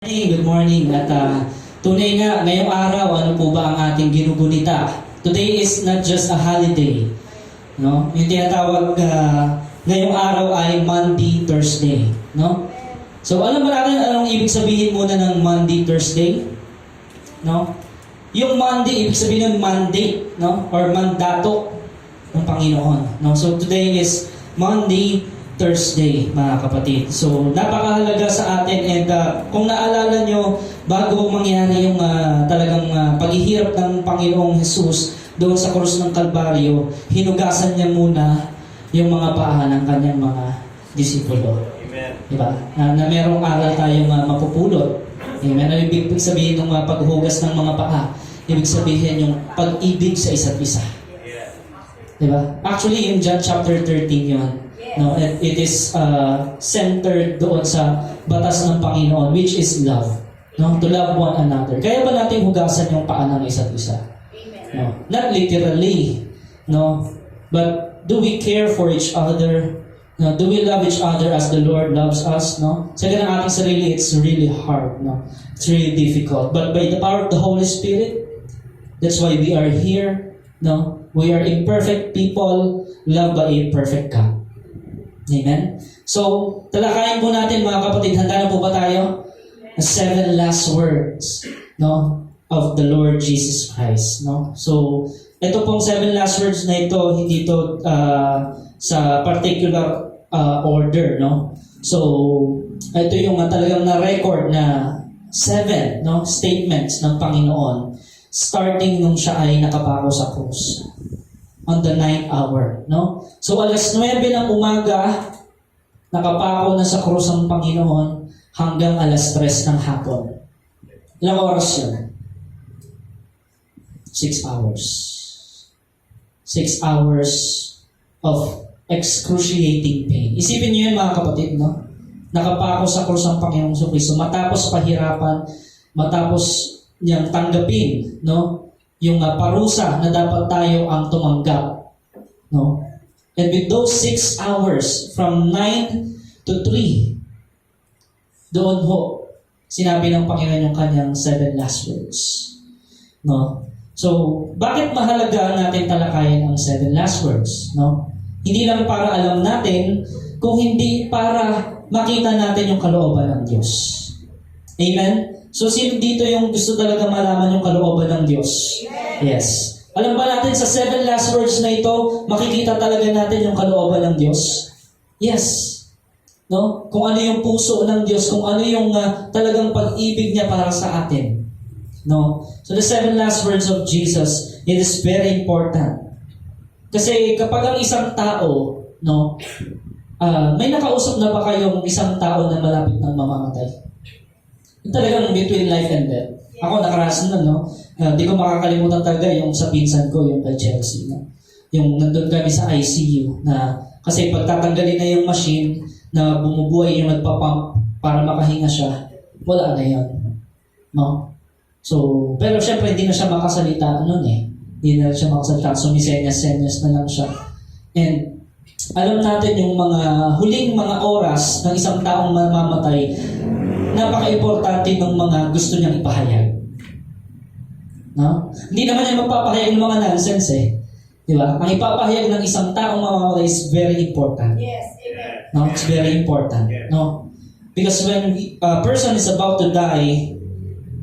Good morning. At tunay nga, ngayong araw, ano po ba ang ating ginugunita? Today is not just a holiday. No? Yung tinatawag ngayong araw ay Monday, Thursday. No? So alam ba natin anong ibig sabihin muna ng Monday, Thursday? No? Yung Monday, ibig sabihin ng mandate, no? Or mandato ng Panginoon. No? So today is Monday, Thursday, mga kapatid. So, napakahalaga sa atin and kung naalala nyo, bago mangyari yung talagang paghihirap ng Panginoong Jesus doon sa krus ng Kalbaryo, hinugasan niya muna yung mga paa ng kanyang mga disipulo. Amen. Diba? Na merong aral tayong mapupulot. Amen. Ano ibig sabihin ng paghugas ng mga paa? Ibig sabihin yung pag-ibig sa isa't isa. Yeah. Diba? Actually, in John chapter 13 yun. No, it is centered doon sa batas ng Panginoon, which is love. No, to love one another. Kaya ba natin hugasan yung paa ng isa't isa? No, not literally, no, but do we care for each other? No, do we love each other as the Lord loves us? No, sa ganang ating sarili, it's really hard. No, it's really difficult. But by the power of the Holy Spirit, that's why we are here. No, we are imperfect people loved by a perfect God. Amen? So, talakayin po natin mga kapatid. Handa na po ba tayo? The 7 last words, no, of the Lord Jesus Christ. No? So, ito pong 7 last words na ito, hindi ito sa particular order. No? So, ito yung talagang na-record na 7 no, statements ng Panginoon starting nung siya ay nakapako sa krus. On the 9th hour, no? So, alas 9 ng umaga, nakapako na sa krus ang Panginoon hanggang alas 3 ng hapon. Ilang oras yun? 6 hours. 6 hours of excruciating pain. Isipin niyo yun, mga kapatid, no? Nakapako sa krus ang Panginoong Kristo, matapos pahirapan, matapos niyang tanggapin, no? Yung parusa na dapat tayo ang tumanggap. No? And with those 6 hours, from 9 to 3, doon ho, sinabi ng Panginoon yung kanyang 7 last words. No? So, bakit mahalaga natin talakayin ang 7 last words? No? Hindi lang para alam natin, kung hindi para makita natin yung kalooban ng Diyos. Amen? So, sino dito yung gusto talaga malaman yung kalooban ng Diyos? Yes. Alam ba natin sa 7 last words na ito, makikita talaga natin yung kalooban ng Diyos? Yes. No? Kung ano yung puso ng Diyos, kung ano yung talagang pag-ibig niya para sa atin. No? So, the 7 last words of Jesus, it is very important. Kasi kapag ang isang tao, no, may nakausap na ba kayong isang tao na malapit ng mamamatay? Talagang between life and death. Ako nakarasan na, no? Di ko makakalimutan talaga yung sa pinsan ko, yung kay Chelsea. No? Yung nandun kami sa ICU na kasi pagtatanggalin na yung machine na bumubuhay yung nagpapump para makahinga siya, wala na yun. No? So, pero syempre hindi na siya makasalita noon eh. Hindi na siya makasalita. So, senyas na lang siya. And alam natin yung mga huling mga oras ng isang taong mamamatay, napaka-importante ng mga gusto niyang ipahayag. No? Hindi naman niya magpapahayag ng mga nonsense eh. Di ba? Ang ipapahayag ng isang taong mamamatay is very important. Yes, amen. No? It's very important. No? Because when a person is about to die,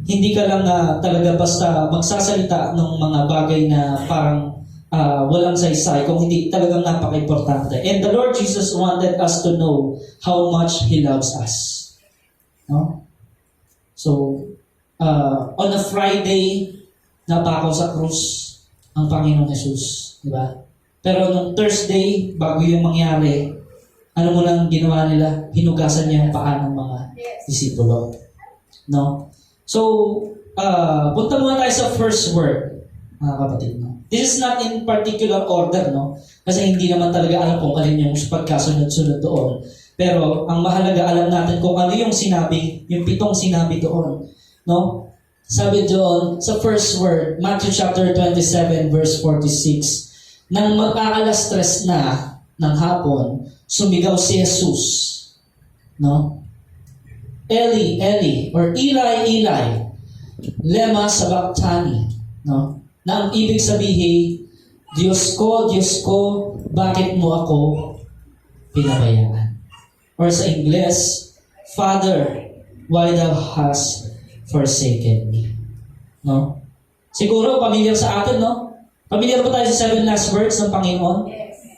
hindi ka lang talaga basta magsasalita ng mga bagay na parang walang saysay, kung hindi talagang napaka-importante. And the Lord Jesus wanted us to know how much He loves us. No? So, on a Friday, napako sa krus ang Panginoong Jesus. Diba? Pero nung Thursday, bago yung mangyari, ano mo lang ginawa nila? Hinugasan niya ang paa ng mga disipulo. No? So, punta muna tayo sa first word, mga kapatid. No? This is not in particular order, no? Kasi hindi naman talaga alam kung alin yung pagkasunod-sunod doon. Pero ang mahalaga, alam natin kung ano yung sinabi, yung 7 sinabi doon. No? Sabi doon, sa first word, Matthew chapter 27, verse 46, nang mag-aalas 3 na ng hapon, sumigaw si Jesus. No? Eli, Eli, or Eli, Eli, lema sabachthani, no? Na ang ibig sabihin, Diyos ko, bakit mo ako pinabayaan? Or sa Ingles, Father, why thou hast forsaken me? No? Siguro, pamilyar sa atin, no? Pamilyar ba tayo sa 7 last words ng Panginoon?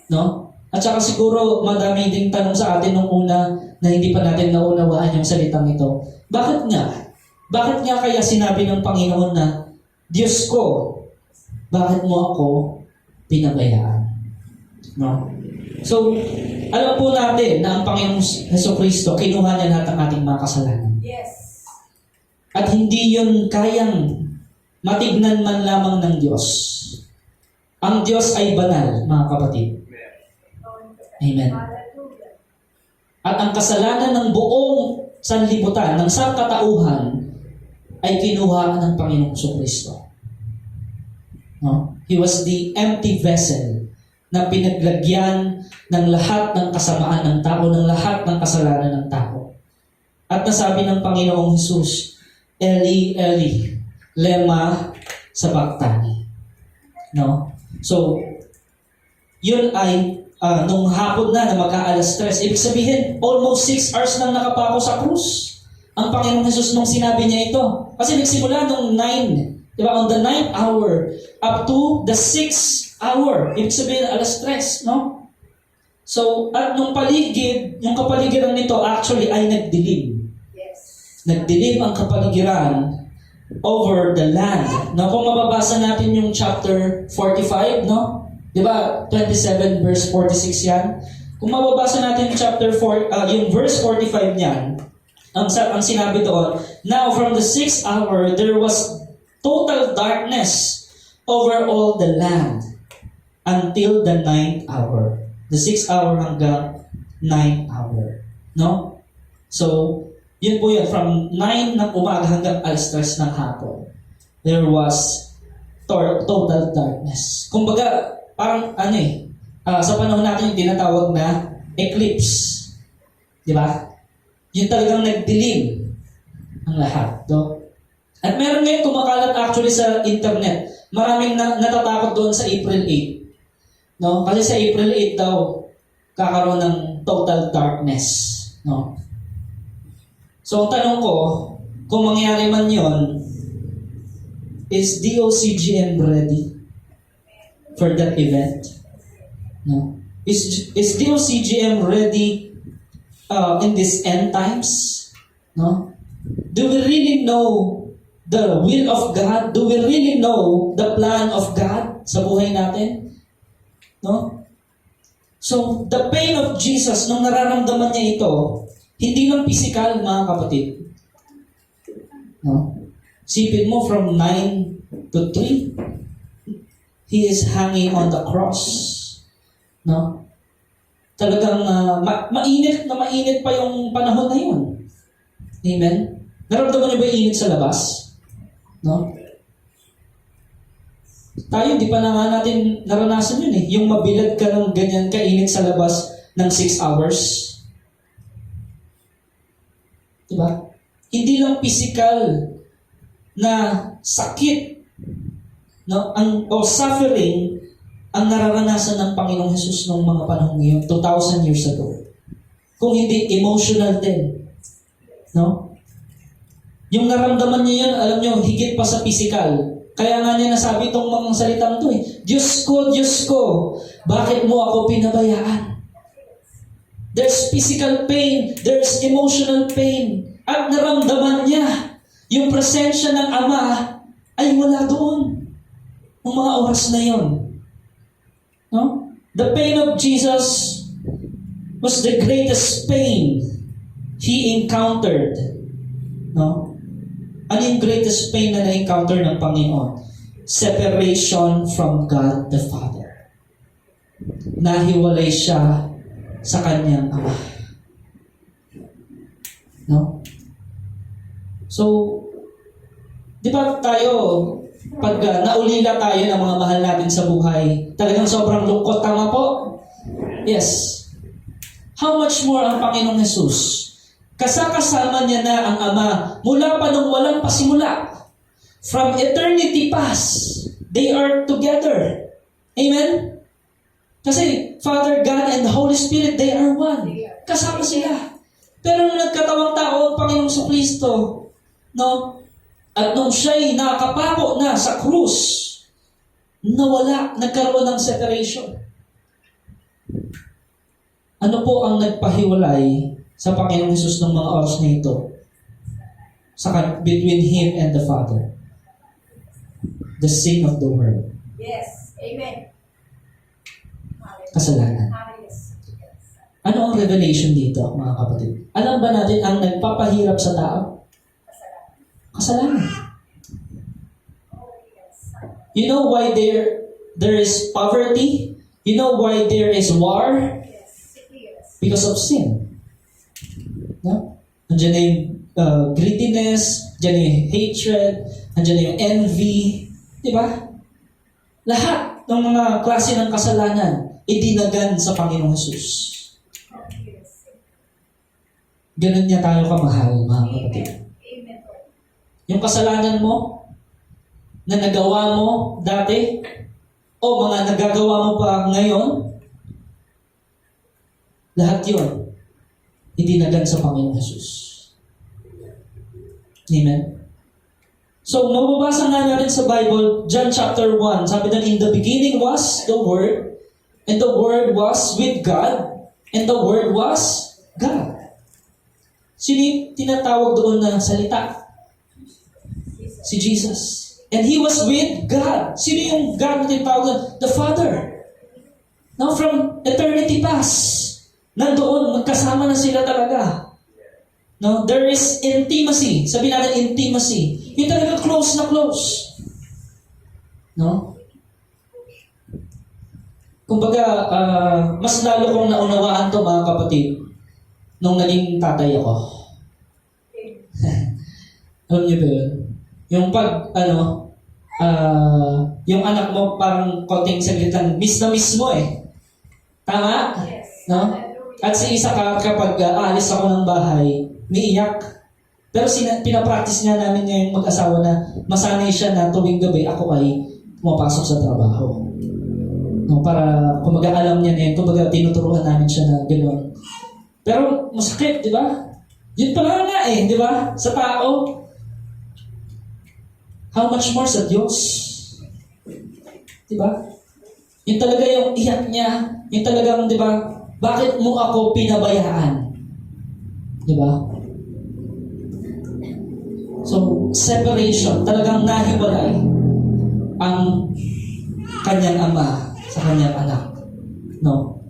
No? At saka siguro, madami ding tanong sa atin nung una na hindi pa natin naunawaan yung salitang ito. Bakit nga? Bakit nga kaya sinabi ng Panginoon na, Diyos ko, bakit mo ako pinabayaan? No? So, alam po natin na ang Panginoong Jesucristo, kinuha niya lahat ng ating mga kasalanan. Yes. At hindi yun kayang matignan man lamang ng Diyos. Ang Diyos ay banal, mga kapatid. Amen. At ang kasalanan ng buong sanlibutan, ng sangkatauhan, ay kinuha ng Panginoong Jesucristo. No? He was the empty vessel na pinaglagyan ng lahat ng kasamaan ng tao, ng lahat ng kasalanan ng tao. At nasabi ng Panginoong Jesus, Eli, Eli, lema sabachthani. No? So, yun ay nung hapon na mag-aalas 3. Ibig sabihin, almost 6 hours nang nakapako sa krus. Ang Panginoong Jesus nung sinabi niya ito. Kasi nagsimula nung 9. Diba? On the 9th hour up to the 6th hour. Ibig sabihin, alas 3. No? So, at nung paligid, yung kapaligiran nito actually ay nagdilim. Yes. Nagdilim ang kapaligiran over the land. No, kung mababasa natin yung chapter 45, no? 'Di ba? 27 verse 46 'yan. Kung mababasa natin yung chapter 4, yung verse 45 niyan, ang sinabi doon, now from the 6th hour there was total darkness over all the land until the 9th hour. The 6th hour hanggang 9th hour. No? So, yun po yun. From 9 ng umaga hanggang alas 3 ng hapon. There was total darkness. Kumbaga, parang sa panahon natin yung tinatawag na eclipse. Di ba? Yun talagang nagdilim ang lahat. No? At meron ngayon kumakalat actually sa internet. Maraming natatakot doon sa April 8. No? Kasi sa April 8 daw, kakaroon ng total darkness. No? So, ang tanong ko, kung mangyari man yon, is DOCGM ready for that event? No? Is DOCGM ready in these end times? No? Do we really know the will of God? Do we really know the plan of God sa buhay natin? No? So, the pain of Jesus, nung nararamdaman niya ito, hindi lang physical, mga kapatid. No? Sipin mo, from 9 to 3, He is hanging on the cross. No? Talagang mainit na mainit pa yung panahon na yun. Amen? Naramdaman niyo ba yung init sa labas? No? Tayo, di pa na nga natin naranasan yun eh. Yung mabilad ka ng ganyan kainit sa labas ng 6 hours. Diba? Hindi lang physical na sakit, no, o suffering ang nararanasan ng Panginoong Jesus noong mga panahon ngayon, 2,000 years ago. Kung hindi, emotional din. No? Yung naramdaman niya yun, alam niyo, higit pa sa physical. Kaya nga niya nasabi itong mga salitang ito eh, Diyos ko, bakit mo ako pinabayaan? There's physical pain, there's emotional pain. At naramdaman niya, yung presensya ng Ama ay wala doon. Ng mga oras na yun. No? The pain of Jesus was the greatest pain He encountered. No? Ano yung greatest pain na na-encounter ng Panginoon? Separation from God the Father. Nahiwalay siya sa kanyang Ama. No? So, di ba tayo, pag naulila tayo ng mga mahal natin sa buhay, talagang sobrang lungkot. Tama po? Yes. How much more ang Panginoong Jesus Kasama niya na ang Ama mula pa nung walang pasimula. From eternity past, they are together. Amen? Kasi Father, God, and the Holy Spirit, they are one. Kasama sila. Pero nung nagkatawang tao, ang Panginoong Jesucristo, no? At nung siya'y nakapako na sa krus, nawala, nagkaroon ng separation. Ano po ang nagpahiwalay sa Panginoong Jesus ng mga oras na ito? Between Him and the Father. The sin of the world. Yes. Amen. Kasalanan. Ano ang revelation dito, mga kapatid? Alam ba natin ang nagpapahirap sa tao? Kasalanan. You know why there is poverty? You know why there is war? Because of sin. No? Andiyan na yung greediness, andiyan na yung hatred, andiyan na yung envy. Di ba? Lahat ng mga klase ng kasalanan, idinagan sa Panginoong Jesus. Ganun niya tayo kamahal, mga kapatid. Yung kasalanan mo, na nagawa mo dati, o mga nagagawa mo pa ngayon, lahat yun, idinagan sa Panginoong Jesus. Amen? So, mababasa nga natin sa Bible, John chapter 1, sabi doon, in the beginning was the Word, and the Word was with God, and the Word was God. Sino yung tinatawag doon na salita? Si Jesus. And He was with God. Sino yung God na tinatawag doon? The Father. Now, from eternity past, nandoon, magkasama na sila talaga. No, there is intimacy. Sabi natin intimacy. Yung talaga close na close. No? Kumbaga, mas lalo kong naunawaan to, mga kapatid, nung naging tatay ako. Alam niyo ba yun? Yung yung anak mo parang konting saglitan, miss na miss mo eh. Tama? No? At si Isaac, kapag aalis ako ng bahay, umiiyak. Pero pinapractice nga namin ngayong mag-asawa na masanay siya na tuwing gabi ako ay pumapasok sa trabaho. No, para kumaga alam niya na yun, kumaga tinuturuan namin siya na gano'n. Pero masakit, di ba? Yun pala nga eh, di ba? Sa tao. How much more sa Diyos? Di ba? Yun talaga yung iyak niya. Yun talagang, di ba? Bakit mo ako pinabayaan? Di ba? So, separation. Talagang nahiwalay ang kanyang ama sa kanyang anak. No?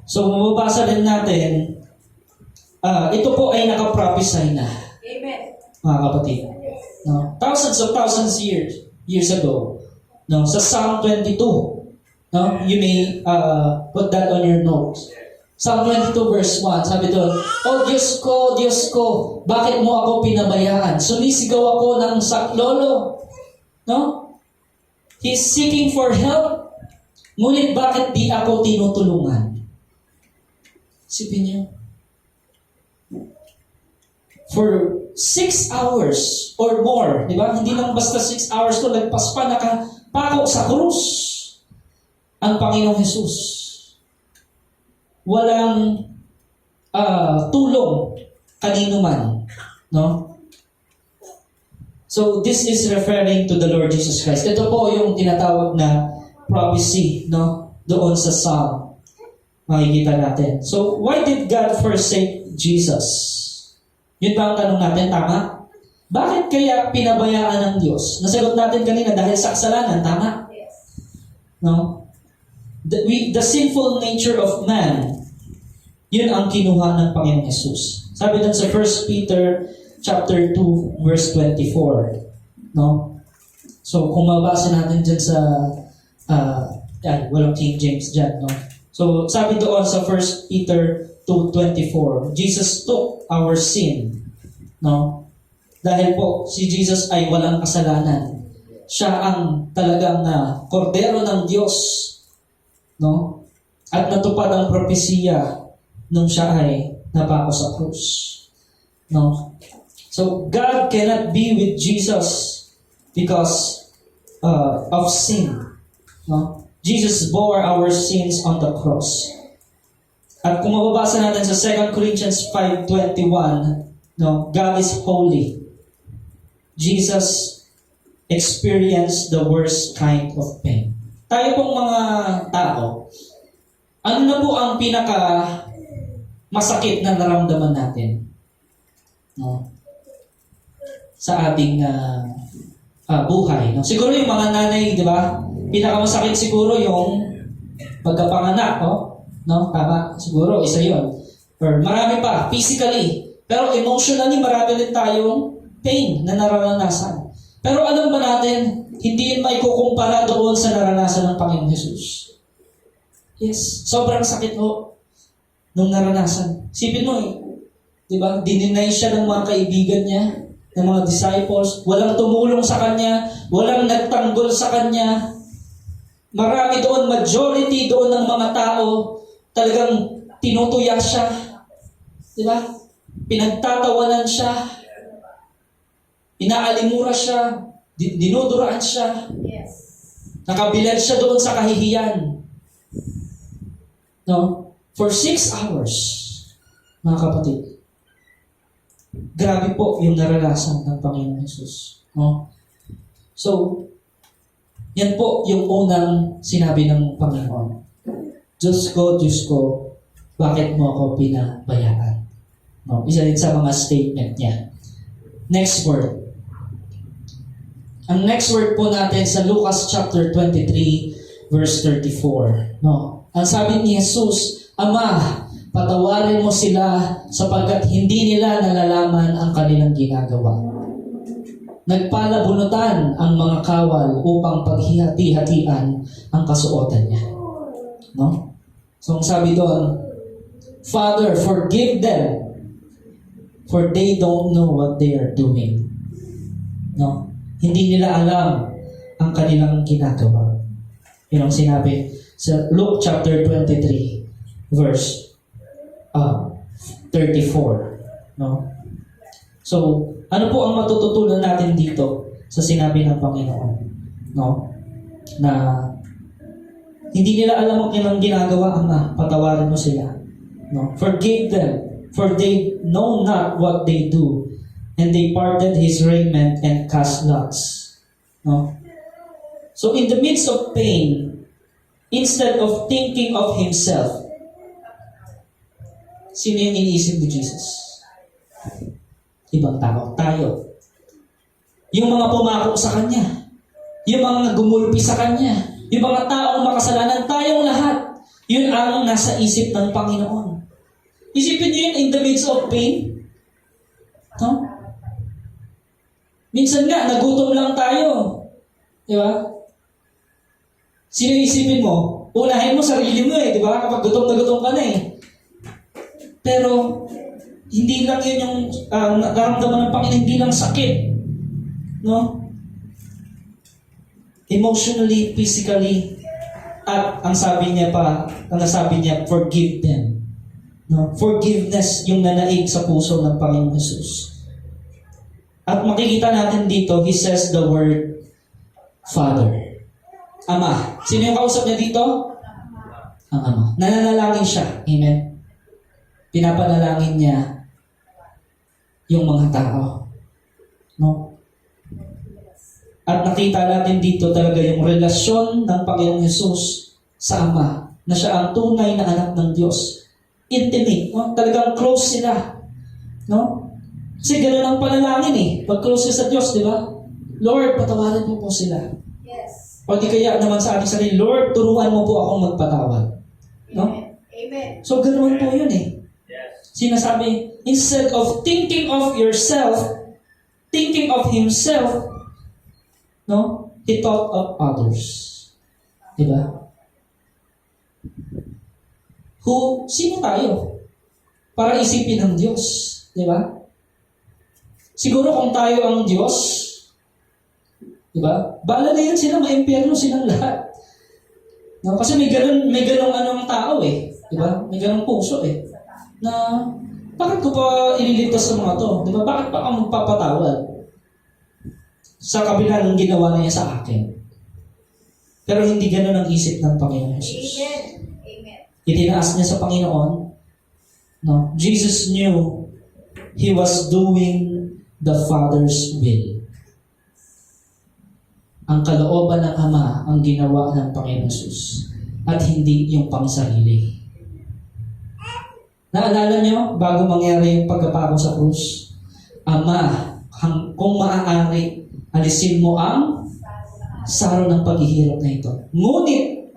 So, mababasa din natin, ito po ay nakaprophesy na. Amen. Mga kapatid. No? Thousands years ago. No? Sa Psalm 22. No? You may put that on your notes. Psalm 22 verse 1, sabi doon, O Diyos ko, bakit mo ako pinabayaan? Sumisigaw ako ng saklolo. No? He's seeking for help. Ngunit bakit di ako tinutulungan? Isipin niyo. For 6 hours or more, di ba? Hindi lang basta 6 hours to, lagpas pa, nakapako sa krus ang Panginoong Jesus. Walang tulong kanino man, no? So this is referring to the Lord Jesus Christ. Ito po yung tinatawag na prophecy, no? Doon sa Psalm. Makikita natin. So why did God forsake Jesus? Yun ba ang tanong natin, tama? Bakit kaya pinabayaan ng Diyos? Nasagot natin kanina dahil sa kasalanan, tama? No? The sinful nature of man, yun ang kinuha ng Panginoong Jesus. Sabi dun sa 1 Peter chapter 2 verse 24. No? So kung mabasa natin dyan sa walang King James dyan, no? So sabi doon sa 1 Peter 2:24, Jesus took our sin, no? Dahil po si Jesus ay walang kasalanan. Siya ang talagang kordero ng Diyos, no? At natupad ang propesiya nung siya ay napako sa krus. No? So, God cannot be with Jesus because of sin. No? Jesus bore our sins on the cross. At kung mababasa natin sa 2 Corinthians 5:21, no, God is holy. Jesus experienced the worst kind of pain. Tayo pong mga tao, ano na po ang pinaka masakit na naramdaman natin? No? Sa ating buhay. No? Siguro yung mga nanay, di ba? Pinakamasakit siguro yung pagkapanganak, no? Tama, siguro, isa yun. Or marami pa, physically. Pero emotionally, marami rin tayong pain na nararanasan. Pero alam ba natin, hindi yun may kukumpara doon sa naranasan ng Panginoon Jesus. Yes, sobrang sakit ho nung naranasan. Sipin mo di ba? Dininay siya ng mga kaibigan niya, ng mga disciples. Walang tumulong sa kanya, walang nagtanggol sa kanya. Marami doon, majority doon ng mga tao, talagang tinutuya siya. Di ba? Pinagtatawanan siya. Inaalimura siya. Dinuduraan siya. Yes. Nakabilad siya doon sa kahihiyan. No? For 6 hours, mga kapatid. Grabe po yung naranasan ng Panginoon Jesus. No? So, yan po yung unang sinabi ng Panginoon. Diyos ko, bakit mo ako pinabayaan? No? Isa rin sa mga statement niya. Next word. Ang next word po natin sa Lucas chapter 23, verse 34. No? Ang sabi ni Jesus, Ama, patawarin mo sila sapagkat hindi nila nalalaman ang kanilang ginagawa. Nagpalabunutan ang mga kawal upang paghihati-hatian ang kasuotan niya. No? So ang sabi doon, Father, forgive them, for they don't know what they are doing. No? Hindi nila alam ang kanilang ginagawa. Yun ang sinabi sa Luke chapter 23, verse 34. No? So, ano po ang matututunan natin dito sa sinabi ng Panginoon? No? Na hindi nila alam ang kanilang ginagawa, Ama, patawarin mo sila. No? Forgive them, for they know not what they do. And they parted his raiment and cast lots. No? So in the midst of pain, instead of thinking of himself, sino yung iniisip ni Jesus? Ibang tao. Tayo. Yung mga pumako sa kanya. Yung mga gumulpi sa kanya. Yung mga taong makasalanan. Tayong lahat. Yun ang nasa isip ng Panginoon. Isipin niyo yun in the midst of pain. No? Minsan nga, nagutom lang tayo. Di ba? Sino isipin mo? Unahin mo sarili mo di ba? Kapag gutom na gutom ka na Pero, hindi lang yun yung nararamdaman ng Panginoon, hindi lang sakit. No? Emotionally, physically, at ang sabi niya, forgive them. No? Forgiveness yung nanaig sa puso ng Panginoon Jesus. At makikita natin dito, he says the word Father. Ama. Sino yung kausap niya dito? Ang Ama. Nananalangin siya. Amen. Pinapanalangin niya yung mga tao. No? At nakita natin dito talaga yung relasyon ng Panginoong Jesus sa Ama, na siya ang tunay na anak ng Diyos. Intimate. No? Talagang close sila. No? Kasi gano'n ang panalangin Pag close sa Diyos, di ba? Lord, patawarin mo po sila. Yes. O di kaya naman sa ating sarili, Lord, turuan mo po akong magpatawad. No? Amen. So gano'n po yun Sinasabi, instead of thinking of yourself, thinking of himself, no? He thought of others. Di ba? Sino tayo? Para isipin ng Diyos. Di ba? Siguro kung tayo ang Diyos, di ba? Bala na yan sila, ma-impyerno silang lahat. No? Kasi may ganong anong tao Di ba? May ganong puso Na bakit ko pa ililigtas sa mga to? Di ba? Bakit pa ako magpapatawad? Sa kabila ng ginawa na niya sa akin. Pero hindi ganun ang isip ng Panginoon Jesus. Amen. Amen. Itinaas niya sa Panginoon. No? Jesus knew He was doing the Father's will. Ang kalooban ng Ama ang ginawa ng Panginoon Jesus at hindi yung pangsarili. Naalala niyo, bago mangyari yung pagkapako sa krus, Ama, kung maaari, alisin mo ang saro ng paghihirap na ito. Ngunit,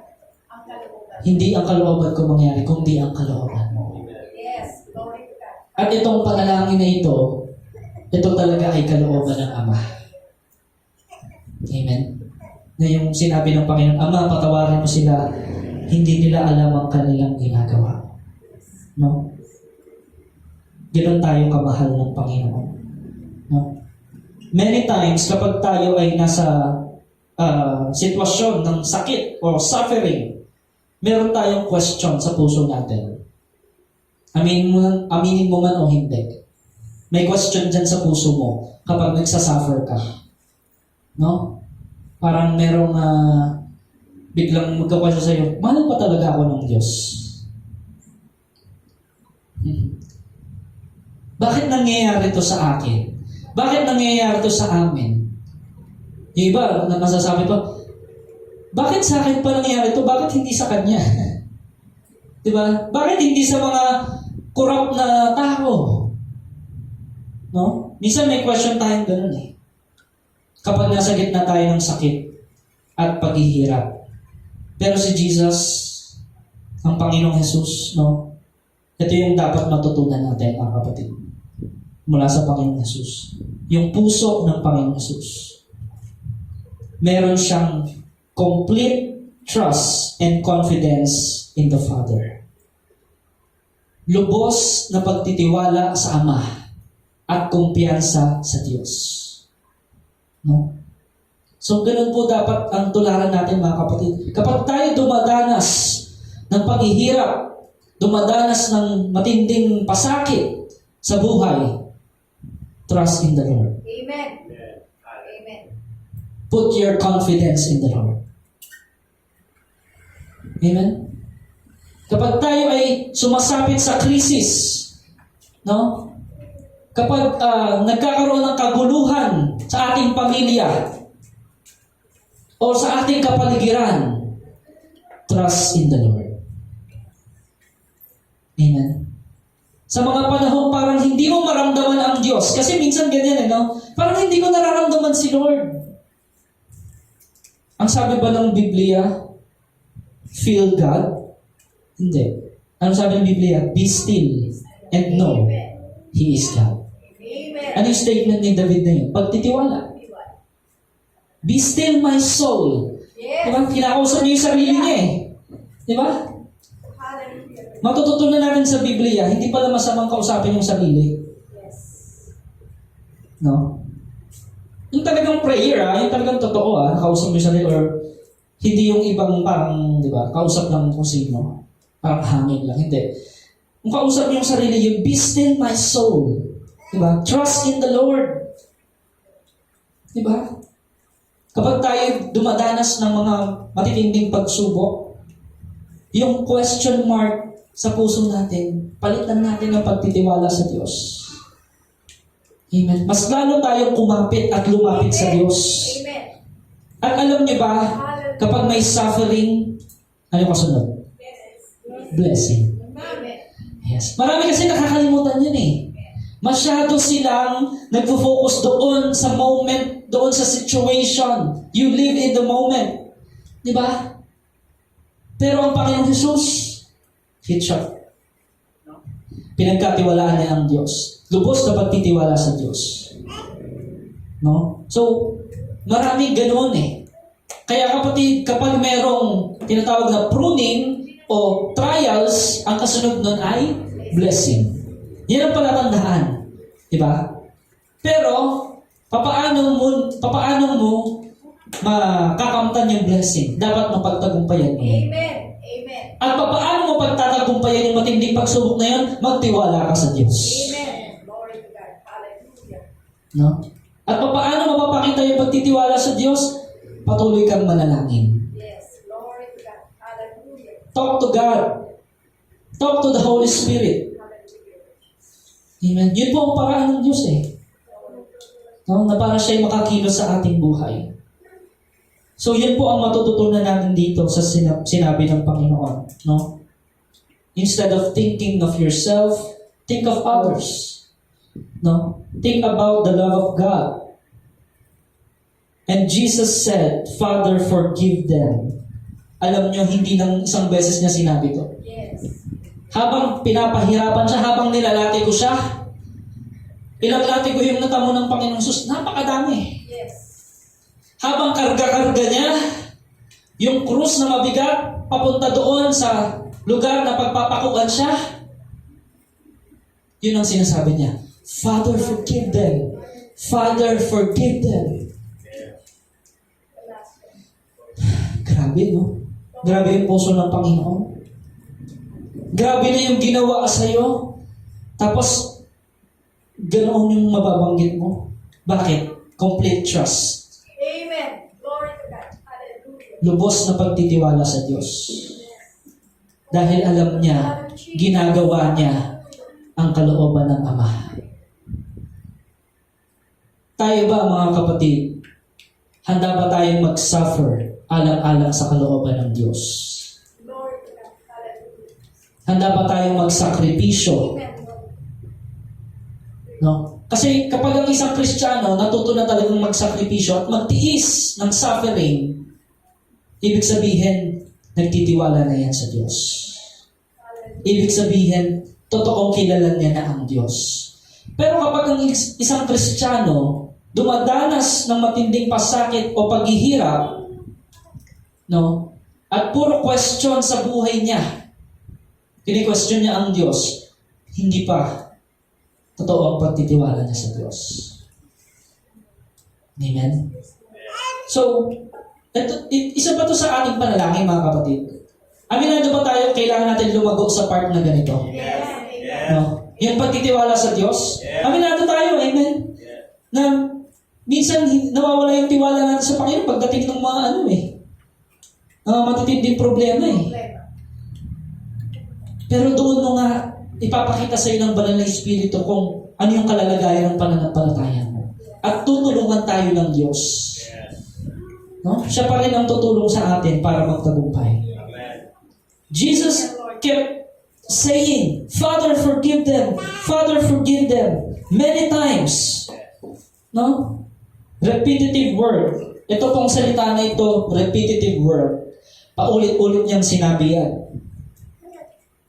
Ang kalooban. hindi ang kalooban ko mangyari, kundi ang kalooban mo. Yes. Glory to God. At itong panalangin na ito talaga ay kalooban ng Ama. Amen. Na yung sinabi ng Panginoon, Ama, patawarin mo sila, hindi nila alam ang kanilang ginagawa. No? Ganoon tayo kamahal ng Panginoon. No? Many times, kapag tayo ay nasa sitwasyon ng sakit o suffering, meron tayong question sa puso natin. Aminin mo man o hindi. May question dyan sa puso mo kapag nagsasuffer ka. No? Parang merong biglang magka-question sa'yo, mahal pa talaga ako ng Diyos? Bakit nangyayari to sa akin? Bakit nangyayari to sa amin? Yung iba, masasabi pa, bakit sa akin pa nangyayari to? Bakit hindi sa kanya? Diba? Bakit hindi sa mga corrupt na tao? No? Minsan may question tayong ganun eh. Kapag nasa gitna tayo ng sakit at paghihirap. Pero si Jesus, ang Panginoong Jesus, no? Ito yung dapat matutunan natin, mga kapatid. Mula sa Panginoong Jesus. Yung puso ng Panginoong Jesus. Meron siyang complete trust and confidence in the Father. Lubos na pagtitiwala sa Ama at kumpiyansa sa Diyos. No? So, ganun po dapat ang tularan natin, mga kapatid. Kapag tayo dumadanas ng paghihirap, dumadanas ng matinding pasakit sa buhay, trust in the Lord. Amen. Amen. Put your confidence in the Lord. Amen? Kapag tayo ay sumasapit sa krisis, no? Kapag nagkakaroon ng kaguluhan sa ating pamilya o sa ating kapaligiran, trust in the Lord. Amen? Sa mga panahon parang hindi mo maramdaman ang Diyos. Kasi minsan ganyan no? Parang hindi ko nararamdaman si Lord. Ang sabi ba ng Biblia, feel God? Hindi. Ano sabi ng Biblia? Be still and know He is God. Amen. Ano yung statement ni David na yun? Pagtitiwala. Be still my soul. Yes. Diba? Kinakausap niyo yung sarili niya eh. Diba? Hallelujah. Matututunan natin sa Biblia, hindi pala masamang kausapin yung sarili. Yes. No? Yung talagang prayer, yung talagang totoo, kausap mo yung sarili, or hindi yung ibang parang, di ba, kausap lang kung sino. Parang hangin lang. Hindi. Kung kausap mo yung sarili, yung be still my soul. Di ba? Trust in the Lord. Di ba? Kapag tayo dumadanas ng mga matitinding pagsubok, yung question mark sa puso natin, palitan natin ng pagtitiwala sa Diyos. Amen. Mas lalo tayong kumapit at lumapit sa Diyos. Amen. At alam niyo ba, kapag may suffering, ano kasunod? Blessing. Amen. Yes. Marami kasi nakakalimutan yun eh. Masyado silang nagfo-focus doon sa moment, doon sa situation. You live in the moment. Di ba? Pero ang Panginoong Jesus, hit shot. Pinagkatiwalaan niya ang Diyos. Lubos na pagtitiwala sa Diyos. No? So, marami ganoon eh. Kaya kapatid, kapag merong tinatawag na pruning o trials, ang kasunod nun ay blessing. Yan ang palatandaan. Diba? Pero, papaano mo makakamtan yung blessing? Dapat mapagtagumpayan mo. Amen. Amen. At paano mo pagtatagumpayan yung matinding pagsubok na yun? Magtiwala ka sa Diyos. Amen. Glory to God. Hallelujah. No? At paano mapapakita yung pagtitiwala sa Diyos? Patuloy kang manalangin. Yes. Glory to God. Hallelujah. Talk to God. Talk to the Holy Spirit. Hallelujah. Amen. Yun po ang paraan ng Diyos eh. No? Na para siya'y makakilos sa ating buhay. So, yun po ang matututunan natin dito sa sinabi ng Panginoon. No? Instead of thinking of yourself, think of others. No? Think about the love of God. And Jesus said, Father, forgive them. Alam nyo, hindi nang isang beses niya sinabi to. Yes. Habang pinapahirapan siya, habang nilalati ko siya, ilalati ko yung natamo ng Panginoong Sus, napakadami. Yes. Habang karga-karga niya, yung krus na mabigat, papunta doon sa lugar na pagpapakuan siya, yun ang sinasabi niya, Father, forgive them. Father, forgive them. Grabe, no? Grabe yung puso ng Panginoon. Grabe na yung ginawa sa'yo. Tapos, ganoon yung mababanggit mo. Bakit? Complete trust. Amen. Glory to God. Hallelujah. Lubos na pagtitiwala sa Diyos. Dahil alam niya, ginagawa niya ang kalooban ng Ama. Tayo ba, mga kapatid, handa ba tayong mag-suffer alang-alang sa kalooban ng Diyos? Glory to God. Hallelujah. Handa ba tayong magsakripisyo? Amen. No? Kasi kapag ang isang Kristiyano natuto na talagang magsakripisyo at magtiis ng suffering, ibig sabihin, nagtitiwala na yan sa Diyos. Ibig sabihin, totoong kilala niya na ang Diyos. Pero kapag ang isang Kristiyano dumadanas ng matinding pasakit o paghihirap, no? At puro question sa buhay niya, kini-question niya ang Diyos, hindi pa totoo ang pagtitiwala niya sa Diyos. Amen? So, isa pa to sa ating panalangin, mga kapatid. Aminado ba tayo, kailangan natin lumago sa part na ganito? Yes. No? Yung pagtitiwala sa Diyos. Aminado tayo, amen? Na minsan nawawala yung tiwala natin sa Panginoon pagdating ng mga matitinding problema eh. Pero doon mo nga ipapakita sa iyo ng banal na Espiritu kung ano yung kalalagayan ng pananampalataya mo. At tutulungan tayo ng Diyos. No? Siya pa rin ang tutulong sa atin para magtagumpay. Jesus kept saying, Father, forgive them. Father, forgive them. Many times. No? Repetitive word. Ito pong salita na ito, repetitive word. Paulit-ulit niyang sinabi yan.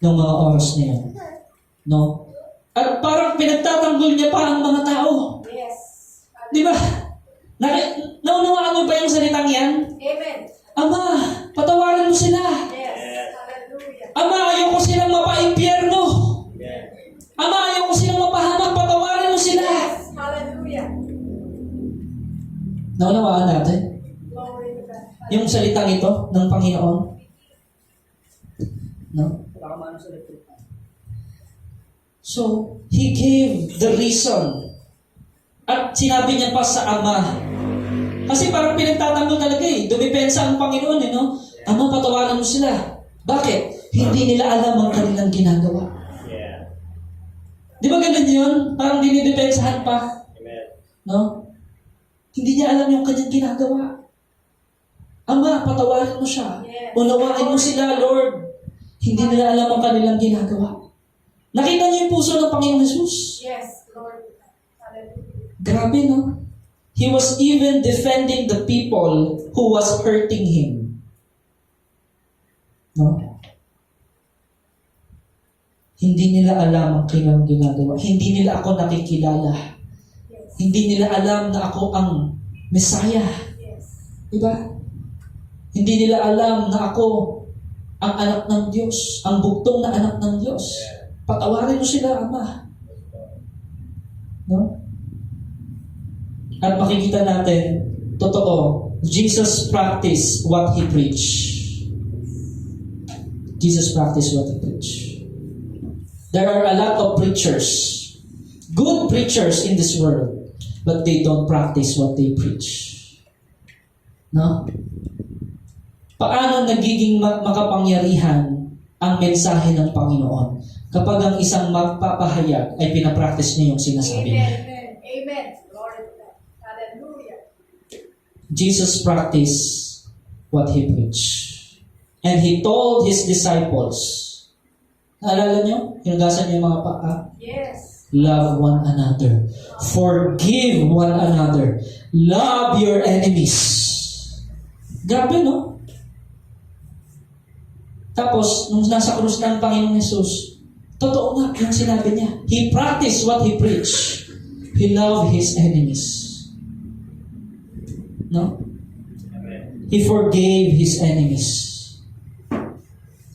Noong mga oras na yan. No? At parang pinagtatanggol niya pa ang mga tao. Yes. Di ba? Naunawaan mo ba yung salitang yan? Amen. Ama, patawarin mo sila. Yes. Hallelujah. Ama, ayaw ko silang mapa-impyerno. Ama, ayaw ko silang mapahamak. Patawarin mo sila. Yes. Hallelujah. Naunawaan natin Glory to God. yung salitang ito ng Panginoon. No? So, He gave the reason. At sinabi niya pa sa Ama. Kasi parang pinagtatanggol talaga eh. Dumipensa ang Panginoon eh, no? Ama, patawaran mo sila. Bakit? Hindi nila alam ang kanilang ginagawa. Di ba ganun yun? Parang dinidepensahan pa. No? Hindi niya alam yung kanyang ginagawa. Ama, patawarin mo siya. Unawain mo sila, Lord. Hindi nila alam ang kanilang ginagawa. Nakita niyo yung puso ng Panginoong Jesus? Yes. Glory to God. Hallelujah. Grabe, no? He was even defending the people who was hurting him. No? Hindi nila alam ang kanilang ginagawa. Hindi nila ako nakikilala. Yes. Hindi nila alam na ako ang Messiah. Yes. Diba? Hindi nila alam na ako ang anak ng Diyos, ang bugtong na anak ng Diyos. Patawarin mo sila, Ama. No? At makikita natin, totoo, Jesus practiced what He preached. Jesus practiced what he preached. There are a lot of preachers, good preachers in this world, but they don't practice what they preach. No? Paano nagiging makapangyarihan ang mensahe ng Panginoon kapag ang isang magpapahayag ay pinapractice niya yung sinasabi niya? Amen. Amen. Glory to God. Hallelujah. Jesus practiced what he preached. And he told his disciples, naalala niyo? Hinugasan niyo yung mga paa? Yes. Love one another. Forgive one another. Love your enemies. Grabe, no? Tapos, nung nasa krus ng Panginoong Jesus, totoo nga yung sinabi niya. He practiced what he preached. He loved his enemies. No? He forgave his enemies.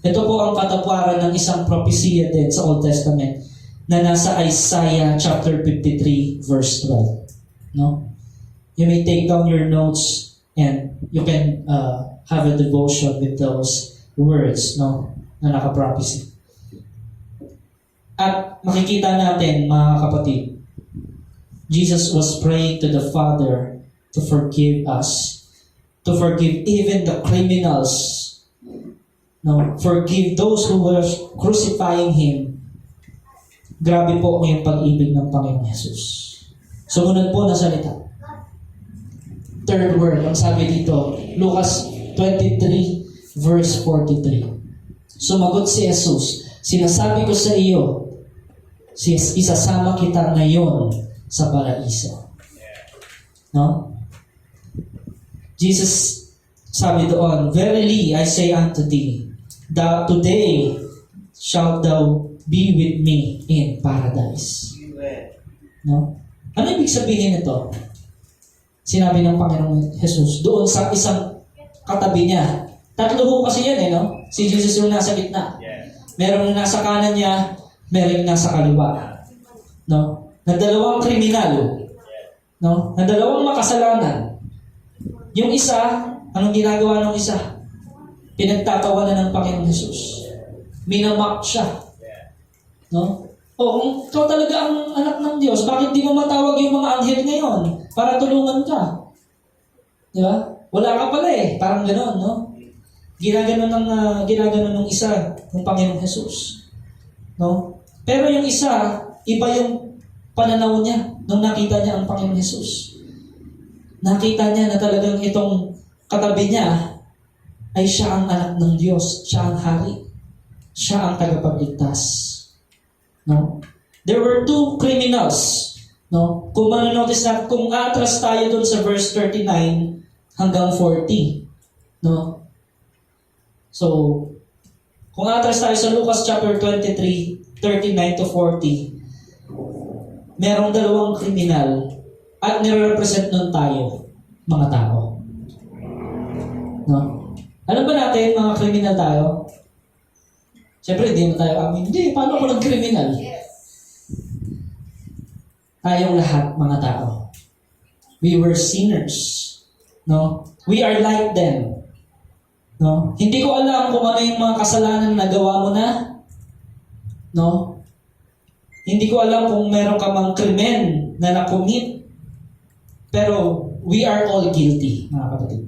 Ito po ang katapuaran ng isang propesya din sa Old Testament na nasa Isaiah chapter 53 verse 12. No? You may take down your notes and you can have a devotion with those words, no, na naka-prophecy. At makikita natin, mga kapatid, Jesus was praying to the Father to forgive us, to forgive even the criminals, no, forgive those who were crucifying Him. Grabe po ang yung pag-ibig ng Panginoong Jesus. Sumunod po na salita. Third word, ang sabi dito, Lucas 23, verse 43. Sumagot si Jesus, sinasabi ko sa iyo, isasama kita ngayon sa paraiso. No? Jesus sabi doon, verily I say unto thee, that today shalt thou be with me in paradise. No? Ano ibig sabihin nito? Sinabi ng Panginoong Jesus doon sa isang katabi niya. Tatlo ho kasi yan no? Si Jesus yung nasa gitna. Merong nasa kanan niya, merong nasa kaliwa. No? Na dalawang kriminal. No? Na dalawang makasalanan. Yung isa, anong ginagawa ng isa? Pinagtatawanan ng Panginoong Jesus. Minamak siya. No? O kung ikaw talaga ang anak ng Diyos, bakit di mo matawag yung mga anghel ngayon para tulungan ka? Di ba? Wala ka pala parang gano'n, no? Ginaganon ng isa ng Panginoong Jesus. No? Pero yung isa, iba yung pananaw niya nung nakita niya ang Panginoong Jesus. Nakita niya na talagang itong katabi niya ay siya ang anak ng Diyos, siya ang hari, siya ang tagapagligtas. No? There were two criminals. No? Kung manonotice na, kung atras tayo dun sa verse 39 hanggang 40. No? So, kung atras tayo sa Lucas chapter 23, 39 to 40, merong dalawang kriminal at nire-represent nun tayo, mga tao. No? Alam ba natin, mga kriminal tayo? Siyempre, hindi mo tayo amin. Hindi, paano ako nag-kriminal? Yes. Tayong lahat, mga tao. We were sinners. No? We are like them. No? Hindi ko alam kung ano yung mga kasalanan na nagawa mo na. No? Hindi ko alam kung meron ka mang krimen na nakumit. Pero we are all guilty, mga kapatid.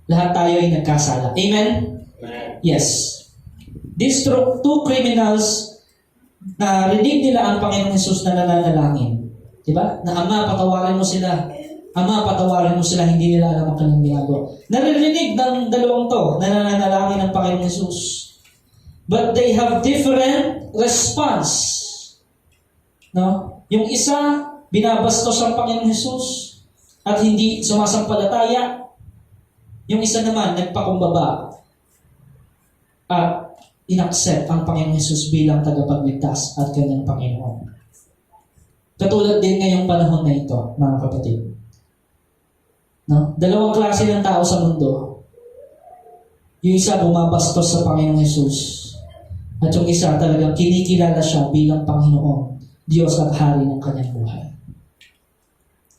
Lahat tayo ay nagkasala. Amen? Yes. These two criminals, na rinig nila ang Panginoong Jesus na nananalangin. Diba? Na Ama, patawarin mo sila. Ama, patawarin mo sila. Hindi nila alam ang kanilang ginagawa. Naririnig ng dalawang to na nananalangin ang Panginoong Jesus. But they have different response. No? Yung isa, binabastos ang Panginoong Jesus at hindi sumasampalataya. Yung isa naman, nagpakumbaba at inaccept ang Panginoong Jesus bilang tagapagligtas at kanyang Panginoon. Katulad din ngayong panahon na ito, mga kapatid. No? Dalawang klase ng tao sa mundo. Yung isa bumabastos sa Panginoong Jesus at yung isa talagang kinikilala siya bilang Panginoon, Diyos at Hari ng kanyang buhay.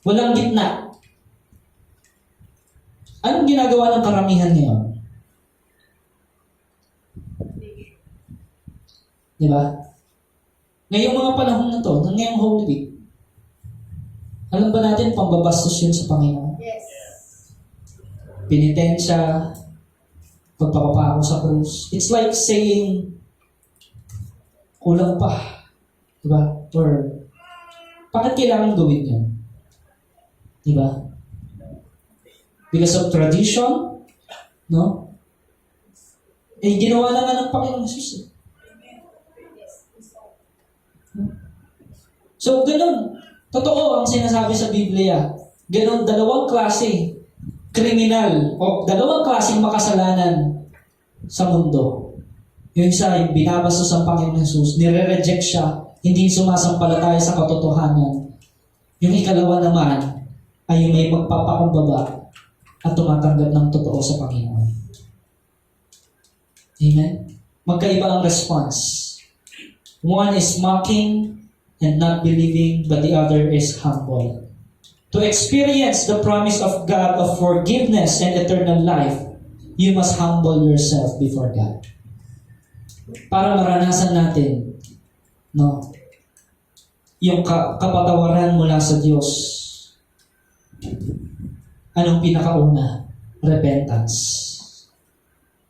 Walang gitna. Anong ginagawa ng karamihan ngayon? Di ba? Ngayong mga panahon na to, ngayong Holy Week, alam ba natin, pambabastos yun sa Panginoon? Yes. Penitensya, pagpapapako sa krus. It's like saying, kulang pa. Diba? Or, bakit kailangan gawin yun? Diba? Because of tradition? No? Eh, ginawa na nga ng Panginoon Jesus. So, ganun. Totoo ang sinasabi sa Biblia. Ganun, dalawang klase kriminal o dalawang klaseng makasalanan sa mundo. Yung isa, yung binabastos ang Panginoon Jesus, nire-reject siya, hindi sumasampalataya sa katotohanan. Yung ikalawa naman, ay yung may magpapakumbaba at tumatanggap ng totoo sa Panginoon. Amen? Magkaiba ang response. One is mocking and not believing, but the other is humble. To experience the promise of God of forgiveness and eternal life, you must humble yourself before God. Para maranasan natin, no, yung kapatawaran mula sa Diyos. Anong pinakauna? Repentance.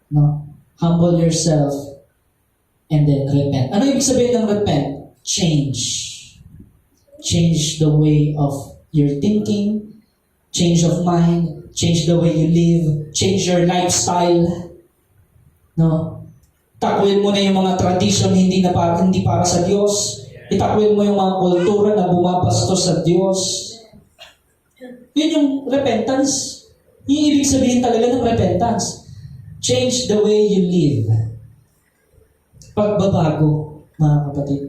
No? Humble yourself and then repent. Ano ibig sabihin ng repent? Change. Change the way of your thinking, change of mind, change the way you live, change your lifestyle. No? Takwin mo na yung mga tradition hindi para sa Diyos. Itakwin mo yung mga kultura na bumabastos sa Diyos. Yun yung repentance. Yung ibig sabihin talaga ng repentance. Change the way you live. Pagbabago, mga kapatid.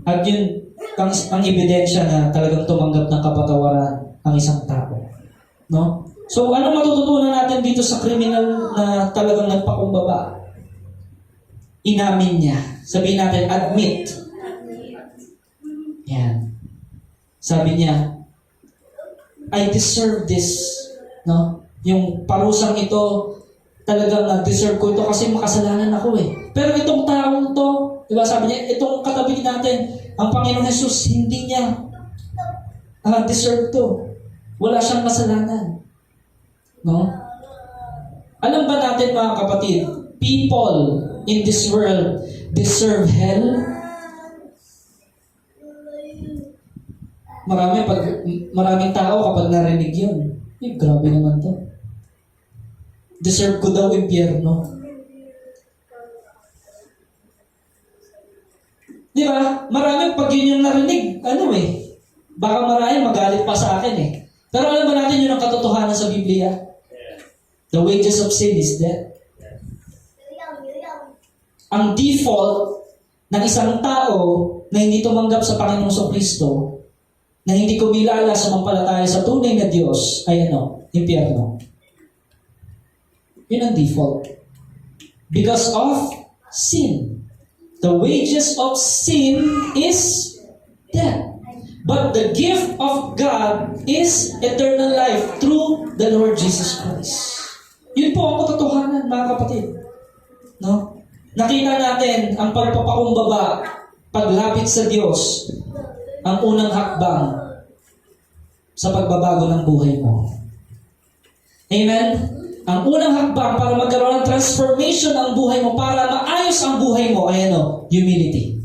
At yun, ang ebidensya na talagang tumanggap ng kapatawaran ang isang tao. No? So, ano matututunan natin dito sa kriminal na talagang nagpakumbaba? Inamin niya. Sabihin natin, admit. Yan. Sabi niya, I deserve this. No? Yung parusang ito, talagang na-deserve ko ito kasi makasalanan ako eh. Pero itong taong to, diba sabi niya, itong katabi natin, ang Panginoon Jesus, hindi niya deserve to. Wala siyang kasalanan. No? Alam ba natin mga kapatid, people in this world deserve hell? Maraming tao kapag narinig yun, grabe naman to. Deserve ko daw impyerno. Di ba? Maraming pag yun yung narinig, baka marami magalit pa sa akin eh. Pero alam ba natin yun ang katotohanan sa Biblia? The wages of sin is death. Ang default ng isang tao na hindi tumanggap sa Panginoong Kristo, na hindi kumilala sa mampalataya sa tunay na Diyos, ay impyerno. Yun ang default. Because of sin. The wages of sin is death. But the gift of God is eternal life through the Lord Jesus Christ. Yun po ang katotohanan, mga kapatid. No? Nakita natin ang pagpapakumbaba, paglapit sa Diyos, ang unang hakbang sa pagbabago ng buhay mo. Amen? Ang unang hakbang para magkaroon ng transformation ang buhay mo, para maayos ang buhay mo, ay humility.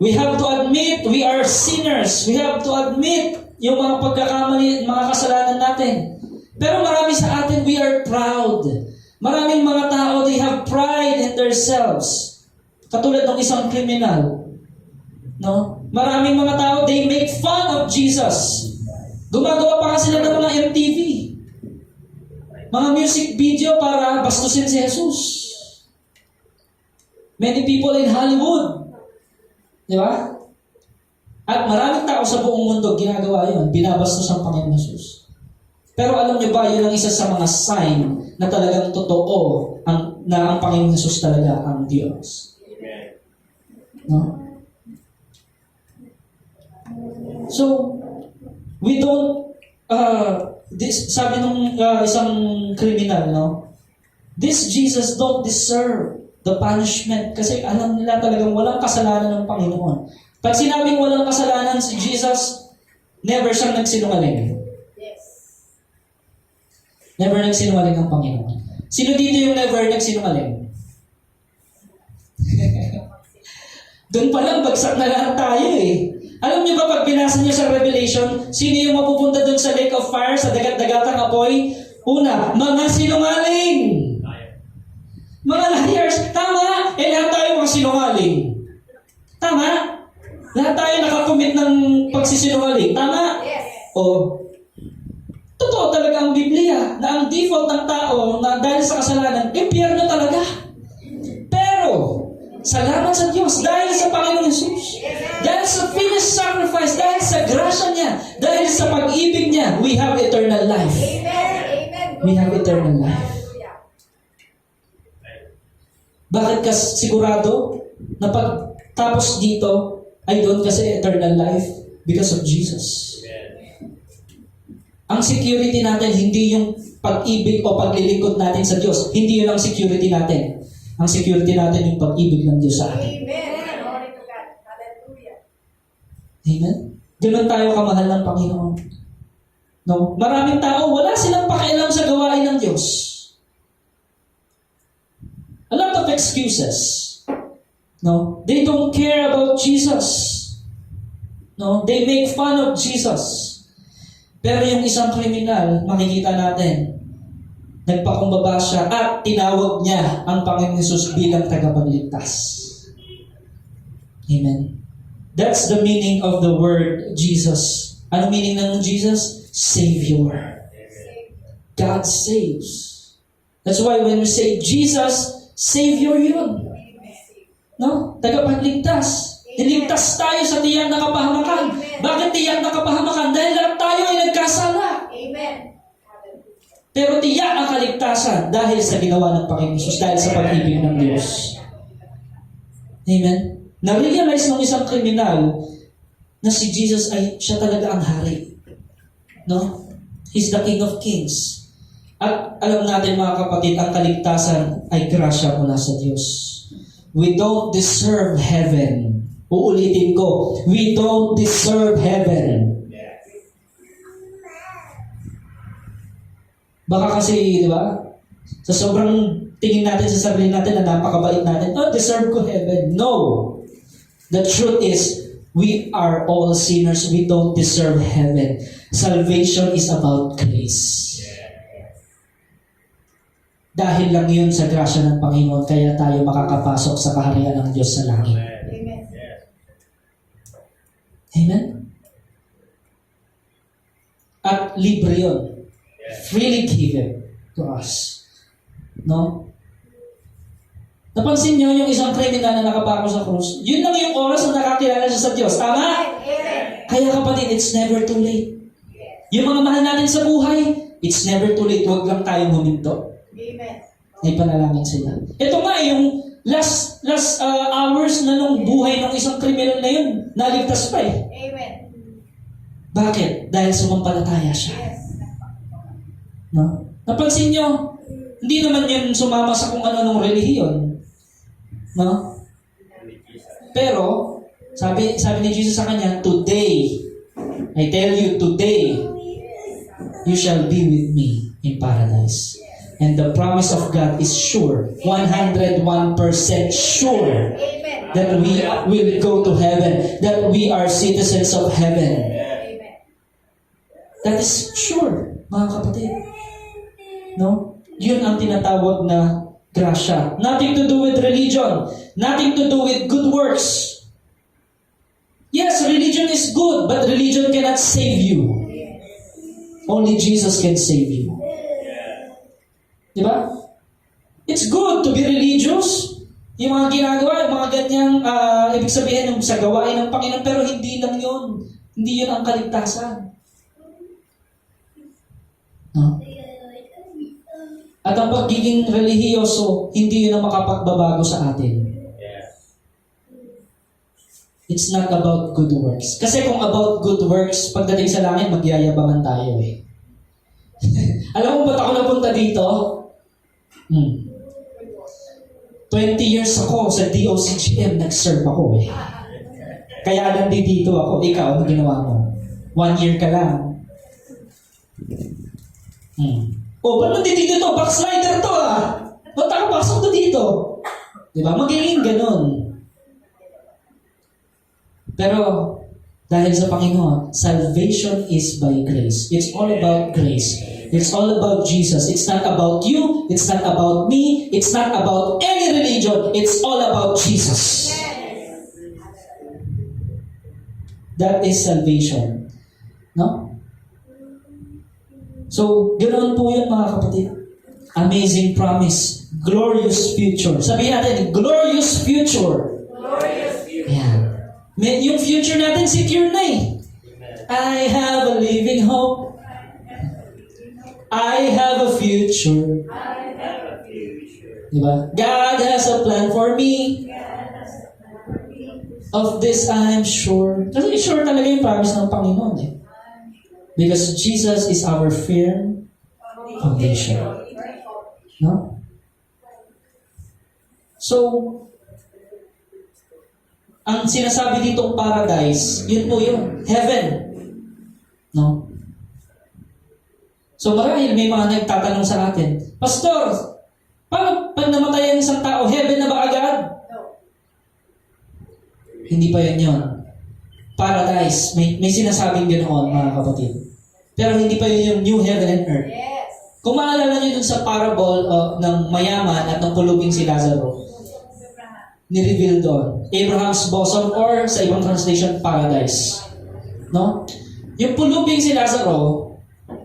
We have to admit we are sinners. We have to admit yung mga pagkakamali, mga kasalanan natin. Pero marami sa atin, we are proud. Maraming mga tao, they have pride in themselves. Katulad ng isang kriminal. No? Maraming mga tao, they make fun of Jesus. Gumagawa pa sila ng mga MTV. Mga music video para bastusin si Jesus. Many people in Hollywood. Di ba? At maraming tao sa buong mundo ginagawa yun. Binabastos ang Panginoon Jesus. Pero alam niyo ba, yun ang isa sa mga sign na talagang totoo na ang Panginoon Jesus talaga ang Diyos. No? So, we don't, sabi nung isang criminal, no? This Jesus don't deserve the punishment. Kasi alam nila talagang walang kasalanan ng Panginoon. Pag sinabing walang kasalanan si Jesus, never siyang nagsinungaling. Yes. Never nagsinungaling ang Panginoon. Sino dito yung never nagsinungaling? Doon pa lang, bagsak na lahat tayo eh. Alam niyo ba, pag binasa niyo sa Revelation, sino yung mapupunta doon sa lake of fire, sa dagat-dagatang apoy? Una, mga sinungaling! Mga liars! Tama! Lahat tayo mga sinungaling. Tama? Lahat tayo nakakomit ng pagsisinungaling. Tama? Yes. O, totoo talaga ang Biblia na ang default ng tao na dahil sa kasalanan, impyerno talaga. Pero, salamat sa Diyos dahil sa Panginoon Jesus. Dahil sa finished sacrifice, dahil sa grasya niya, dahil sa pag-ibig niya, we have eternal life. Amen. Amen. We have eternal life. Hallelujah. Bakit ka sigurado na pagtapos dito ay doon kasi eternal life? Because of Jesus. Ang security natin, hindi yung pag-ibig o paglilingkod natin sa Diyos. Hindi yun ang security natin. Ang security natin yung pag-ibig ng Diyos sa atin. Amen. Glory to God. Hallelujah. Amen? Ganun tayo kamahal ng Panginoon. No? Maraming tao, wala silang pakialam sa gawain ng Diyos. A lot of excuses. No? They don't care about Jesus. No? They make fun of Jesus. Pero yung isang kriminal, makikita natin, nagpakumbaba siya at tinawag niya ang Panginoon Jesus bilang tagapagligtas. Amen. That's the meaning of the word Jesus. Ano meaning ng Jesus? Savior. God saves. That's why when we say Jesus, Savior yun. No? Tagapagligtas. Niligtas tayo sa tiyak na kapahamakan. Bakit tiyak na kapahamakan? Dahil lahat tayo ay nagkasala. Amen. Pero tiyak ang kaligtasan dahil sa ginawa ng Panginoon Jesus, dahil sa pag-ibig ng Diyos. Amen? Na-realize ng isang kriminal na si Jesus ay siya talaga ang hari. No? He's the King of Kings. At alam natin mga kapatid, ang kaligtasan ay grasya mula sa Diyos. We don't deserve heaven. Uulitin ko, we don't deserve heaven. Baka kasi, di ba? Sa sobrang tingin natin sa sarili natin na napakabait natin, oh, deserve ko heaven. No. The truth is, we are all sinners. We don't deserve heaven. Salvation is about grace. Dahil lang yun sa grasya ng Panginoon, kaya tayo makakapasok sa kaharian ng Diyos sa langit. Amen. Amen? At libre yun. Freely given to us. No? Napansin nyo yung isang kriminal na nakapako sa krus? Yun lang yung oras na nakakilala siya sa Diyos. Tama? Amen. Kaya kapatid, it's never too late. Yung mga mahal natin sa buhay, it's never too late. Huwag lang tayong huminto. Amen. May panalangin sila. Ito nga, yung last hours na nung buhay ng isang kriminal na yun, naligtas pa eh. Amen. Bakit? Dahil sumampalataya siya. Yes. No? Napansin nyo, hindi naman yun sumama sa kung ano nung relihiyon. No? Pero, sabi ni Jesus sa kanya, today, I tell you, today, you shall be with me in paradise. And the promise of God is sure, 101% sure, Amen. that we will go to heaven, that we are citizens of heaven. Amen. That is sure, mga kapatid. No? Yun ang tinatawag na grasya. Nothing to do with religion. Nothing to do with good works. Yes, religion is good, but religion cannot save you. Only Jesus can save you. Diba? It's good to be religious. Yung mga ginagawa, yung mga ganyang, ibig sabihin, yung sa gawain ng Panginoon, pero hindi lang yun. Hindi yun ang kaligtasan. No? At ang pagiging relihiyoso, hindi yun ang makapagbabago sa atin. It's not about good works. Kasi kung about good works, pagdating sa langit, magyayabangan tayo eh. Alam mo ba't ako napunta dito? 20 years ako sa DOCGM, nag-serve ako eh. Kaya nandito ako. Ikaw, ano ginawa mo? 1 year ka lang. Ba't nandito to? Backslider to ah! Ba't nakapasok to dito? Diba? Magiging ganun. Pero, dahil sa Panginoon, salvation is by grace. It's all about grace. It's all about Jesus. It's not about you. It's not about me. It's not about any religion. It's all about Jesus. That is salvation. No? So, ganoon po yun mga kapatid. Amazing promise. Glorious future. Sabihin natin, glorious future. Glorious future. Yeah. Yung future natin secure na eh. I have a living hope. I have a future. I have a future. Diba? God has a plan for me. God has a plan for me. Of this I'm sure. Kasi sure talaga yung promise ng Panginoon eh. Because Jesus is our firm foundation. No? So, ang sinasabi ditong paradise, yun po yung heaven. No? So marahil may mga nagtatanong sa atin, Pastor, paano pag namatay ang isang tao, heaven na ba agad? No. Hindi pa yun. Paradise. May sinasabing ganoon, mga kapatid. Pero hindi pa yun yung new heaven and earth. Yes. Kung maalala niyo dun sa parable ng mayaman at ng pulubing si Lazaro, ni-reveal doon. Abraham's bosom or sa ibang translation, paradise. No? Yung pulubing si Lazaro,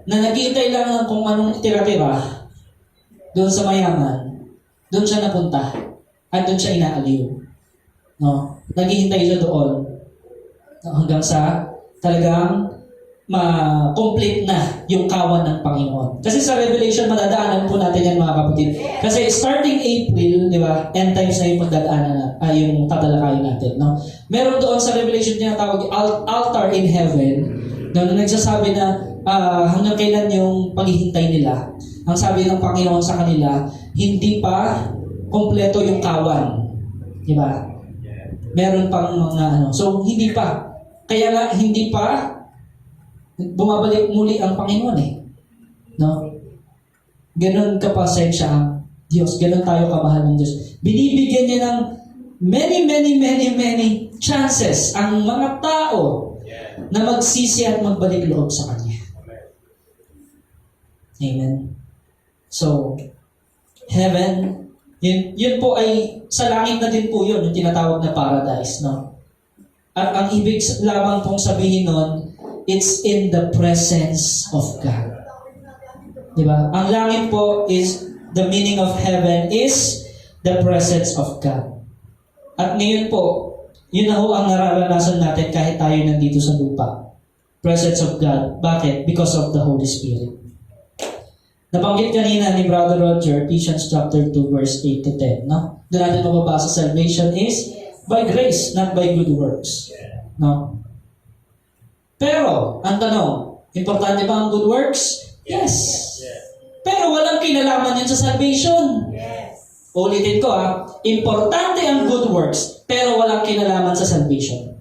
na naghihintay lang ng kung anong tira-tira, doon sa mayaman, doon siya napunta, at doon siya inaaliw. No? Naghihintay siya doon, hanggang sa talagang ma-complete na yung kawan ng Panginoon. Kasi sa Revelation, madadaanan po natin yan mga kapatid. Kasi starting April, di ba, end times na yung pagdadaanan na, yung tatalakayin natin. No? Meron doon sa Revelation niya tawag altar in heaven, no, na nagsasabi na hanggang kailan yung paghihintay nila. Ang sabi ng Panginoon sa kanila, hindi pa kompleto yung kawan. Di ba? Meron pang mga So, hindi pa. Kaya nga, hindi pa bumabalik muli ang Panginoon eh. No? Ganon kapasensya ang Diyos. Ganon tayo kamahal ng Diyos. Binibigyan niya ng many chances ang mga tao na magsisi at magbalik loob sa Kanya. Amen. So, heaven, yun po ay, sa langit na din po yun, yung tinatawag na paradise, no? At ang ibig lamang pong sabihin nun, it's in the presence of God. Diba? Ang langit po is, the meaning of heaven is the presence of God. At ngayon po, yun na ho ang nararanasan natin kahit tayo nandito sa lupa. Presence of God. Bakit? Because of the Holy Spirit. Nabanggit kanina ni Brother Roger, Ephesians chapter 2, verse 8 to 10. No? Doon natin mababasa, salvation is by grace, not by good works. No? Pero, ang tanong, importante ba ang good works? Yes. Pero walang kinalaman yun sa salvation. Yes. Ulitin ko importante ang good works, pero walang kinalaman sa salvation.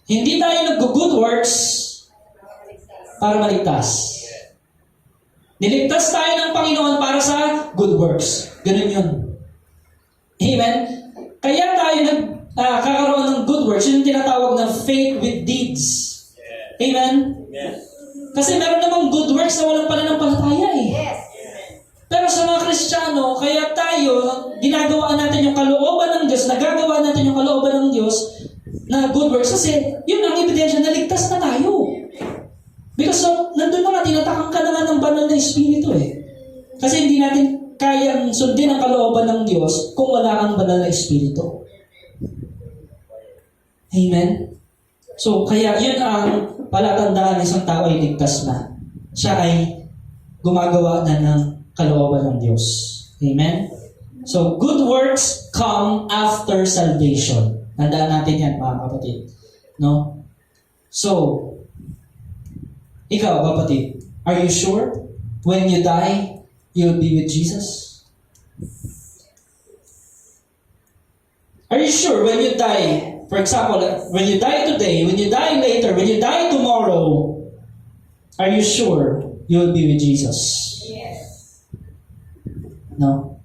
Hindi tayo nag-good works para maligtas. Niligtas tayo ng Panginoon para sa good works. Ganun yun. Amen? Kaya tayo kakaroon ng good works, yun yung tinatawag na faith with deeds. Amen? Kasi meron namang good works na walang pananampalataya eh. Yes. Pero sa mga Kristiyano, kaya tayo, ginagawa natin yung kalooban ng Diyos, nagagawa natin yung kalooban ng Diyos na good works kasi yun ang ebidensya na ligtas na tayo. Because nandun na nga, tinatakang ka na nga ng banal na Espiritu eh. Kasi hindi natin kayang sundin ang kalooban ng Diyos kung wala kang banal na Espiritu. Amen? So, kaya yun ang palatandaan ng isang tao ay ligtas na. Siya ay gumagawa na ng kalooban ng Diyos. Amen? So, good works come after salvation. Tandaan natin yan, mga kapatid. No? So, ikaw, kapatid, are you sure when you die, you'll be with Jesus? Are you sure when you die, for example, when you die today, when you die later, when you die tomorrow, are you sure you will be with Jesus? Yes. No?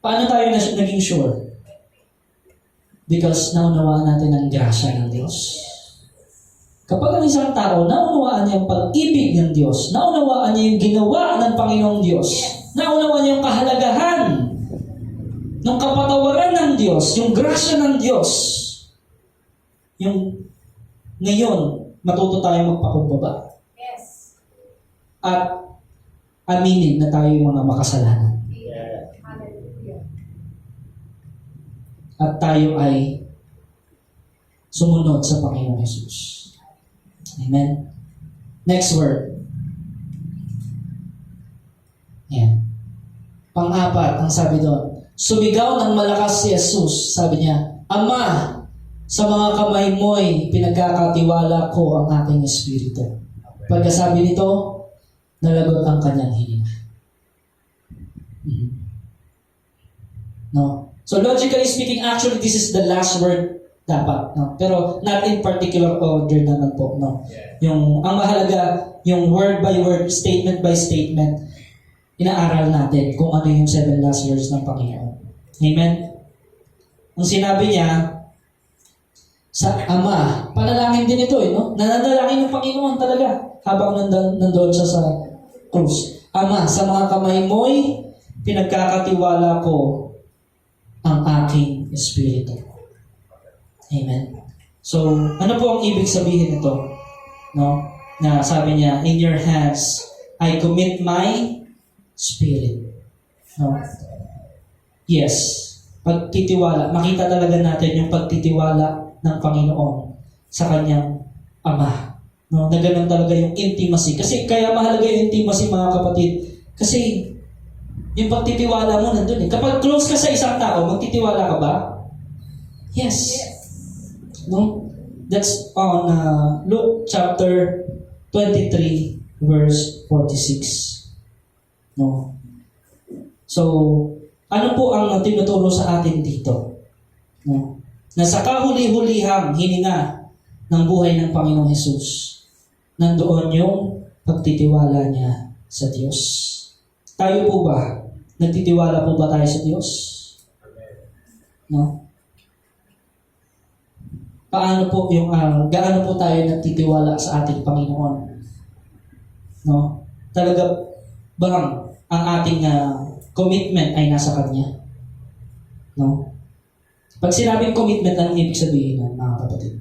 Paano tayo naging sure? Because naunawaan natin ang grasya ng Diyos. Kapag ang isang tao, naunawaan niya yung pag-ibig ng Diyos, naunawaan niya yung ginawa ng Panginoong Diyos, naunawaan niya yung kahalagahan ng kapatawaran ng Diyos, yung grasya ng Diyos, yung ngayon, matuto tayo magpakumbaba. Yes. At aminin na tayo yung mga makasalanan. Yes. Hallelujah. At tayo ay sumunod sa Panginoong Jesus. Amen. Next word. Ayan. Pang-apat, ang sabi doon, sumigaw ng malakas si Jesus. Sabi niya, Ama, sa mga kamay mo'y pinagkakatiwala ko ang aking espiritu. Pagkasabi nito, nalagot ang kanyang hininga. No? So logically speaking, actually this is the last word dapat, no? Pero not in particular order naman po, no? Yung ang mahalaga, yung word by word, statement by statement, inaaral natin kung ano yung 7 last words ng Panginoon. Amen? Ang sinabi niya sa Ama, panalangin din ito, no? Nananalangin ng Panginoon talaga habang nandoon siya sa krus. Ama, sa mga kamay mo'y pinagkakatiwala ko ang aking espiritu. Amen. So, ano po ang ibig sabihin nito? No? Na sabi niya, in your hands, I commit my spirit. No? Yes. Pagtitiwala. Makita talaga natin yung pagtitiwala ng Panginoon sa kanyang Ama. No? Na ganun talaga yung intimacy. Kasi kaya mahalaga yung intimacy, mga kapatid. Kasi yung pagtitiwala mo nandun eh. Kapag close ka sa isang tao, magtitiwala ka ba? Yes. No? That's on Luke chapter 23 verse 46. No? So, ano po ang tinuturo sa atin dito? No? Na sa kahuli-hulihang hininga ng buhay ng Panginoong Hesus, nandoon yung pagtitiwala niya sa Diyos. Tayo po ba? Nagtitiwala po ba tayo sa Diyos? No? Paano po yung gaano po tayo nagtitiwala sa ating Panginoon? No? Talaga bang ang ating commitment ay nasa Kanya? No? Pag sinabing commitment, anong ibig sabihin ng mga kapatid?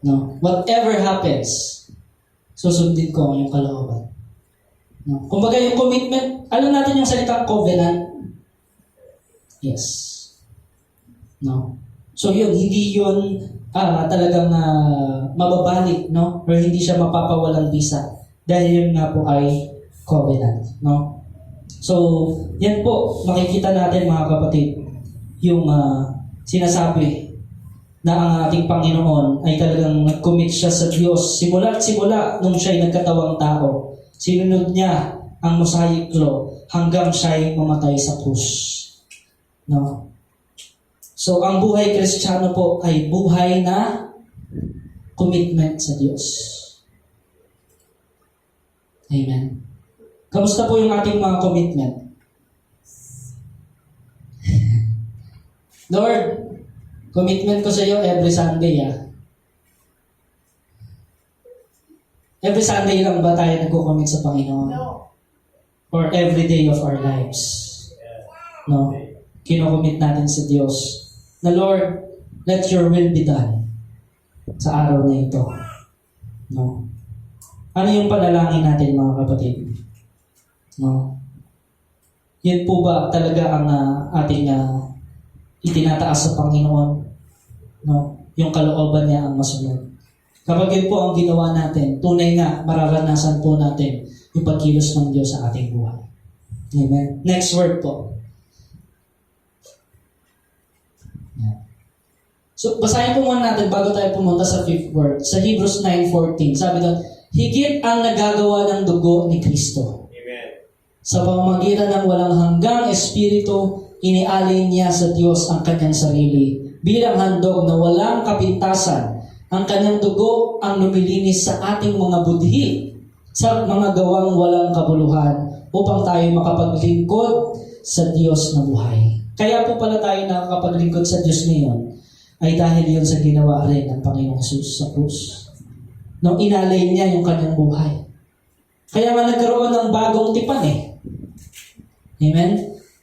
No? Whatever happens, susundin ko yung kalooban. No? Kumbaga yung commitment, alam natin yung salitang covenant? Yes. No? So yun, hindi yun talagang mababalik, no? Or hindi siya mapapawalang bisa. Dahil yun nga po ay covenant, no? So, yan po, makikita natin mga kapatid, yung sinasabi na ang ating Panginoon ay talagang nag-commit siya sa Diyos. Simula nung siya'y nagkatawang tao. Sinunod niya ang Mosaic Law hanggang siya'y mamatay sa krus. No? So, ang buhay Kristiyano po ay buhay na commitment sa Diyos. Amen. Kamusta po yung ating mga commitment? Lord, commitment ko sa iyo every Sunday, Every Sunday lang ba tayo nagko-commit sa Panginoon? No. Or every day of our lives? No? Kino-commit natin sa Diyos na Lord, let your will be done sa araw na ito. No? Ano yung panalangin natin, mga kapatid? No? Yun po ba talaga ang ating itinataas sa Panginoon? No? Yung kalooban niya ang masunod. Kapag yun po ang ginawa natin, tunay na mararanasan po natin yung pagkilos ng Diyos sa ating buhay. Amen. Next word po. Yan. So, basahin po muna natin bago tayo pumunta sa fifth word. Sa Hebrews 9:14, sabi doon, higit ang nagagawa ng dugo ni Kristo. Amen. Sa pamamagitan ng walang hanggang espiritu, inialay niya sa Diyos ang kanyang sarili bilang handog na walang kapintasan. Ang kanyang dugo ang lumilinis sa ating mga budhi sa mga gawang walang kabuluhan upang tayo makapaglingkod sa Diyos na buhay. Kaya po pala tayo nakakapaglingkod sa Diyos ngayon ay dahil yun sa ginawa rin ng Panginoong Jesus sa krus. Nung inalay niya yung kanyang buhay. Kaya nga nagkaroon ng bagong tipan eh. Amen?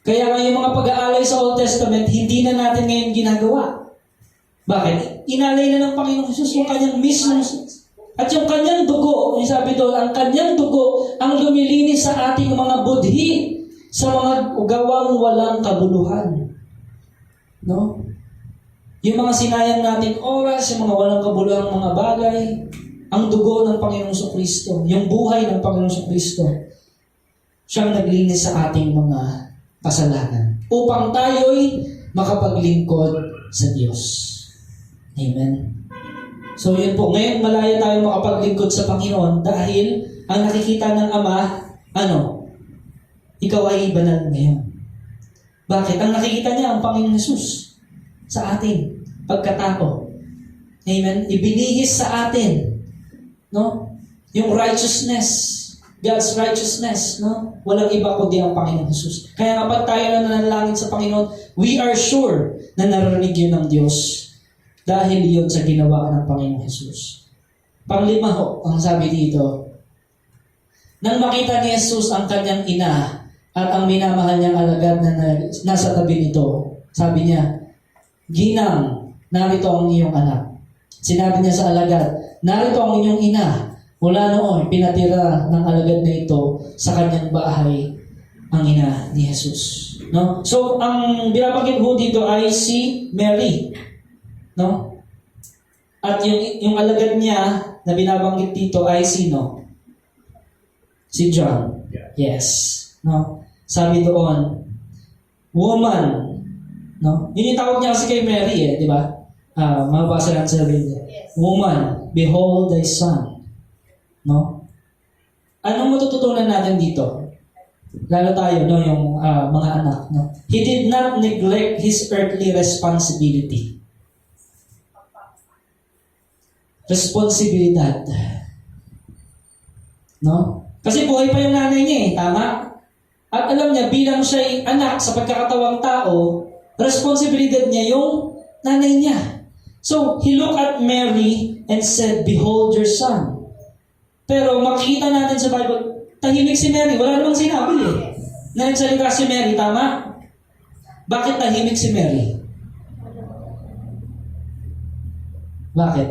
Kaya nga yung mga pag-aalay sa Old Testament, hindi na natin ngayon ginagawa. Bakit? Inalay na ng Panginoong Jesus yung kanyang mismong at yung kanyang dugo, yung sabi doon, ang kanyang dugo ang lumilinis sa ating mga budhi sa mga gawang walang kabuluhan. No? Yung mga sinayang nating oras, yung mga walang kabuluhang mga bagay, ang dugo ng Panginoong Kristo, yung buhay ng Panginoong Kristo, siyang naglinis sa ating mga kasalanan upang tayo'y makapaglingkod sa Diyos. Amen. So yun po, ngayon malaya tayo makapaglingkod sa Panginoon dahil ang nakikita ng Ama, ikaw ay banal ngayon. Bakit? Ang nakikita niya ang Panginoong Jesus sa atin, pagkatao. Amen? Ibinihis sa atin, no? Yung righteousness, God's righteousness, no? Walang iba kundi ang Panginoong Jesus. Kaya kapag tayo na nanalangin sa Panginoon, we are sure na naririnig yun ng Diyos dahil yun sa ginawa ng Panginoong Jesus. Panglima ho, ang sabi dito, nang makita ni Jesus ang kanyang ina at ang minamahal niyang alagad na nasa tabi nito, sabi niya, Ginang, narito ang iyong anak. Sinabi niya sa alagad, narito ang inyong ina. Mula noon, pinatira ng alagad na ito sa kanyang bahay ang ina ni Jesus. No? So, ang binabanggit ho dito ay si Mary. No? At yung alagad niya na binabanggit dito ay sino? Si John. Yes. No? Sabi doon, woman. No? Yun yung tawag niya kasi kay Mary di ba? Mabasa lang sa Biblia. Woman, behold thy son. No? Anong matututunan natin dito? Lalo tayo, no, yung mga anak, no? He did not neglect his earthly responsibility. Responsibilidad. No? Kasi buhay pa yung nanay niya tama? At alam niya, bilang siya'y anak sa pagkakatawang tao, responsibilidad niya yung nanay niya. So, he looked at Mary and said, behold your son. Pero makikita natin sa Bible, tahimik si Mary. Wala namang sinabi na nagsalita si Mary, tama? Bakit tahimik si Mary? Bakit?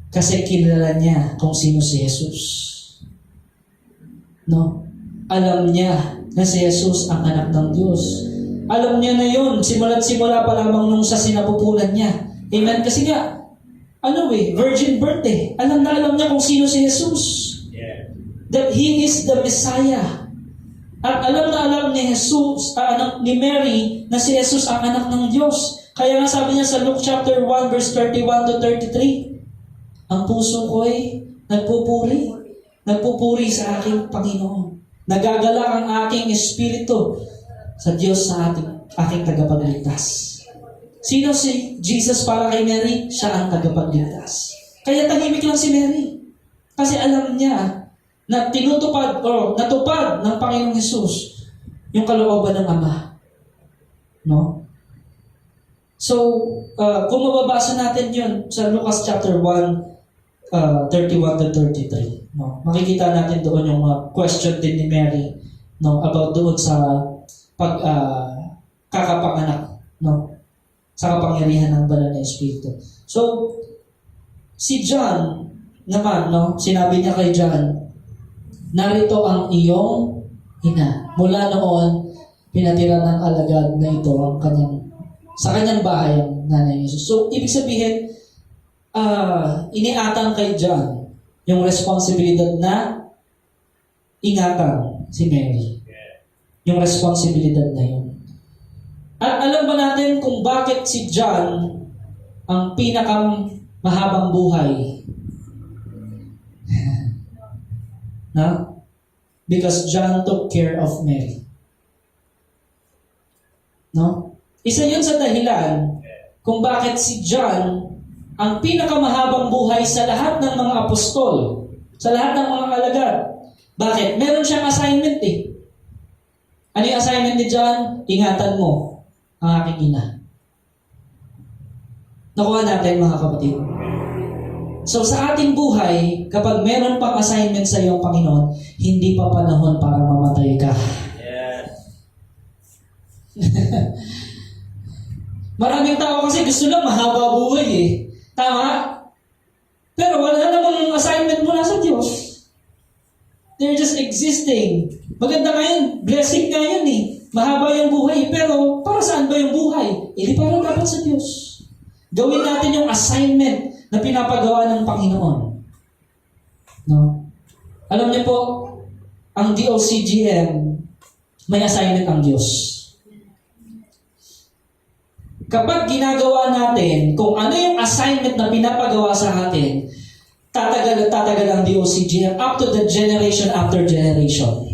Kasi kilala niya kung sino si Jesus. No? Alam niya na si Jesus ang anak ng Diyos. Alam niya na yun, simula't simula pa lamang nung sa sinapupunan niya. Amen? Kasi nga, virgin birth Alam na alam niya kung sino si Jesus. That He is the Messiah. At alam na alam ni Jesus, ni Mary, na si Jesus ang anak ng Diyos. Kaya nga sabi niya sa Luke chapter 1, verse 31 to 33, ang puso ko ay nagpupuri sa aking Panginoon. Nagagalak ang aking espiritu sa Diyos sa aking tagapagligtas. Sino si Jesus para kay Mary? Siya ang tagapagligtas. Kaya tahimik lang si Mary. Kasi alam niya na natupad ng Panginoong Jesus yung kalooban ng Ama. No? So, kung mababasa natin yun sa Lucas chapter 1, 31 to 33. No? Makikita natin doon yung question din ni Mary, no, about doon sa kakapanganak, no, sa kapangyarihan ng banal na Espiritu. So, si John naman, no, sinabi niya kay John, narito ang iyong ina. Mula noon, pinatira ng alagad na ito sa kanyang bahay ang nanay ni Jesus. So, ibig sabihin, iniatang kay John yung responsibilidad na ingatan si Mary. Yung responsibilidad na yun. At alam ba natin kung bakit si John ang pinakang mahabang buhay? No? Because John took care of Mary. No? Isa yun sa dahilan kung bakit si John ang pinakamahabang buhay sa lahat ng mga apostol, sa lahat ng mga alagad. Bakit? Meron siyang assignment eh. Ano yung assignment ni John? Ingatan mo ang aking ina. Nakuha natin mga kapatid. So sa ating buhay, kapag meron pang assignment sa iyong Panginoon, hindi pa panahon para mamatay ka. Yes. Maraming tao kasi gusto lang mahaba buhay eh. Tama? Pero wala namang assignment mula sa Diyos. They're just existing. Maganda ngayon, blessing ngayon eh. Mahaba yung buhay, pero para saan ba yung buhay? Eh, para dapat sa Diyos. Gawin natin yung assignment na pinapagawa ng Panginoon. No? Alam niyo po, ang DOCGM, may assignment ang Diyos. Kapag ginagawa natin kung ano yung assignment na pinapagawa sa atin, tatagal ang DOCGM up to the generation after generation.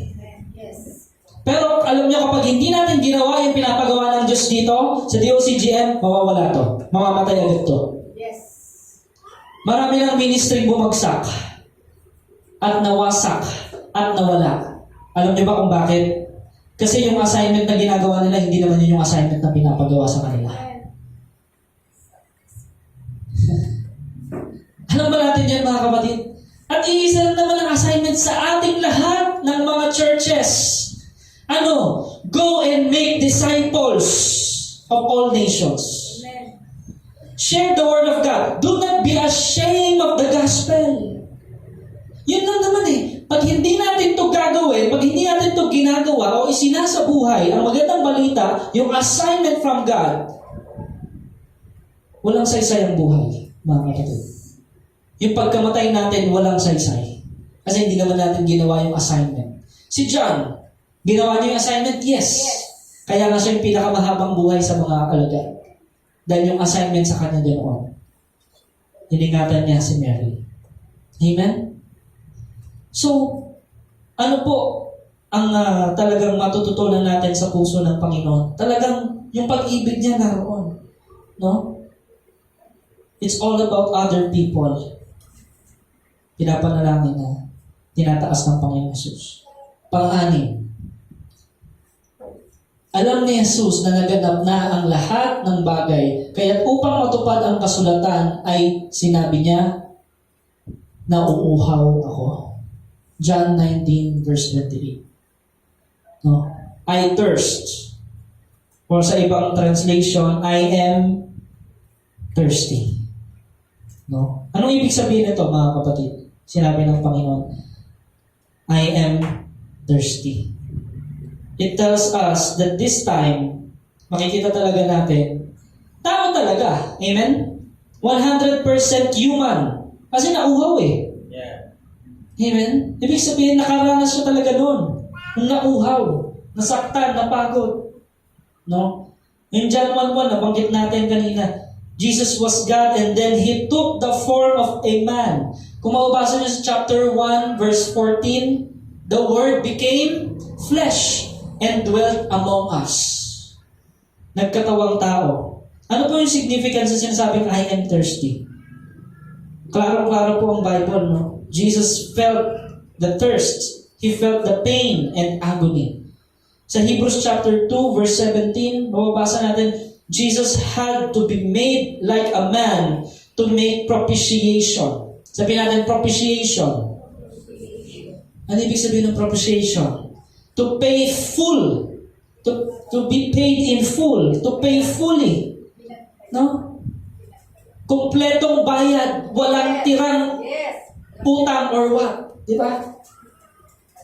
Yes. Pero alam niyo, kapag hindi natin ginawa yung pinapagawa ng Diyos dito, sa DOCGM, mawawala to. Mamamatay agad to. Yes. Marami ng ministry bumagsak at nawasak at nawala. Alam niyo ba kung bakit? Kasi yung assignment na ginagawa nila, hindi naman yun yung assignment na pinapagawa sa kanila. Alam ba natin yan mga kapatid? At iisa lang naman ang assignment sa ating lahat ng mga churches. Ano? Go and make disciples of all nations. Amen. Share the word of God. Do not be ashamed of the gospel. Yun lang naman eh. Pag hindi natin ito gagawin, pag hindi natin ito ginagawa o isinasabuhay, ang magandang balita, yung assignment from God, walang saysay ang buhay, mga kapatid. Yung pagkamatay natin, walang saysay. Kasi hindi naman natin ginawa yung assignment. Si John, ginawa niya yung assignment? Yes. Kaya nga siya yung pinakamahabang buhay sa mga alagad. Dahil yung assignment sa kanya ganoon. Iningatan niya si Mary. Amen? So, ano po ang talagang matututunan natin sa puso ng Panginoon? Talagang yung pag-ibig niya naroon. No? It's all about other people. Pinapanalangin na tinataas ng Panginoon Jesus. Pang-anim. Alam ni Jesus na naganap na ang lahat ng bagay, kaya upang matupad ang kasulatan ay sinabi niya, nauuhaw ako. John 19 verse 28. No? I thirst. Or sa ibang translation, I am thirsty. No? Anong ibig sabihin nito, mga kapatid? Sinabi ng Panginoon, I am thirsty. It tells us that this time, makikita talaga natin, tao talaga. Amen? 100% human. Kasi nauhaw eh. Yeah. Amen? Ibig sabihin, nakaranas siya talaga noon. Nung nauhaw, nasaktan, napagod. No? In John 1:1, nabanggit natin kanina, Jesus was God and then He took the form of a man. Kung mababasa niyo sa chapter 1, verse 14, the Word became flesh and dwelt among us. Nagkatawang tao. Ano po yung significance sa sinasabing I am thirsty? Klaro-klaro po ang Bible, no? Jesus felt the thirst. He felt the pain and agony. Sa Hebrews chapter 2, verse 17, mababasa natin, Jesus had to be made like a man to make propitiation. Sabihin natin, propitiation. Ano ibig sabihin ng propitiation? To pay full. To be paid in full. To pay fully. No? Kompletong bayad. Walang tirang Yes. utang or what. Di ba?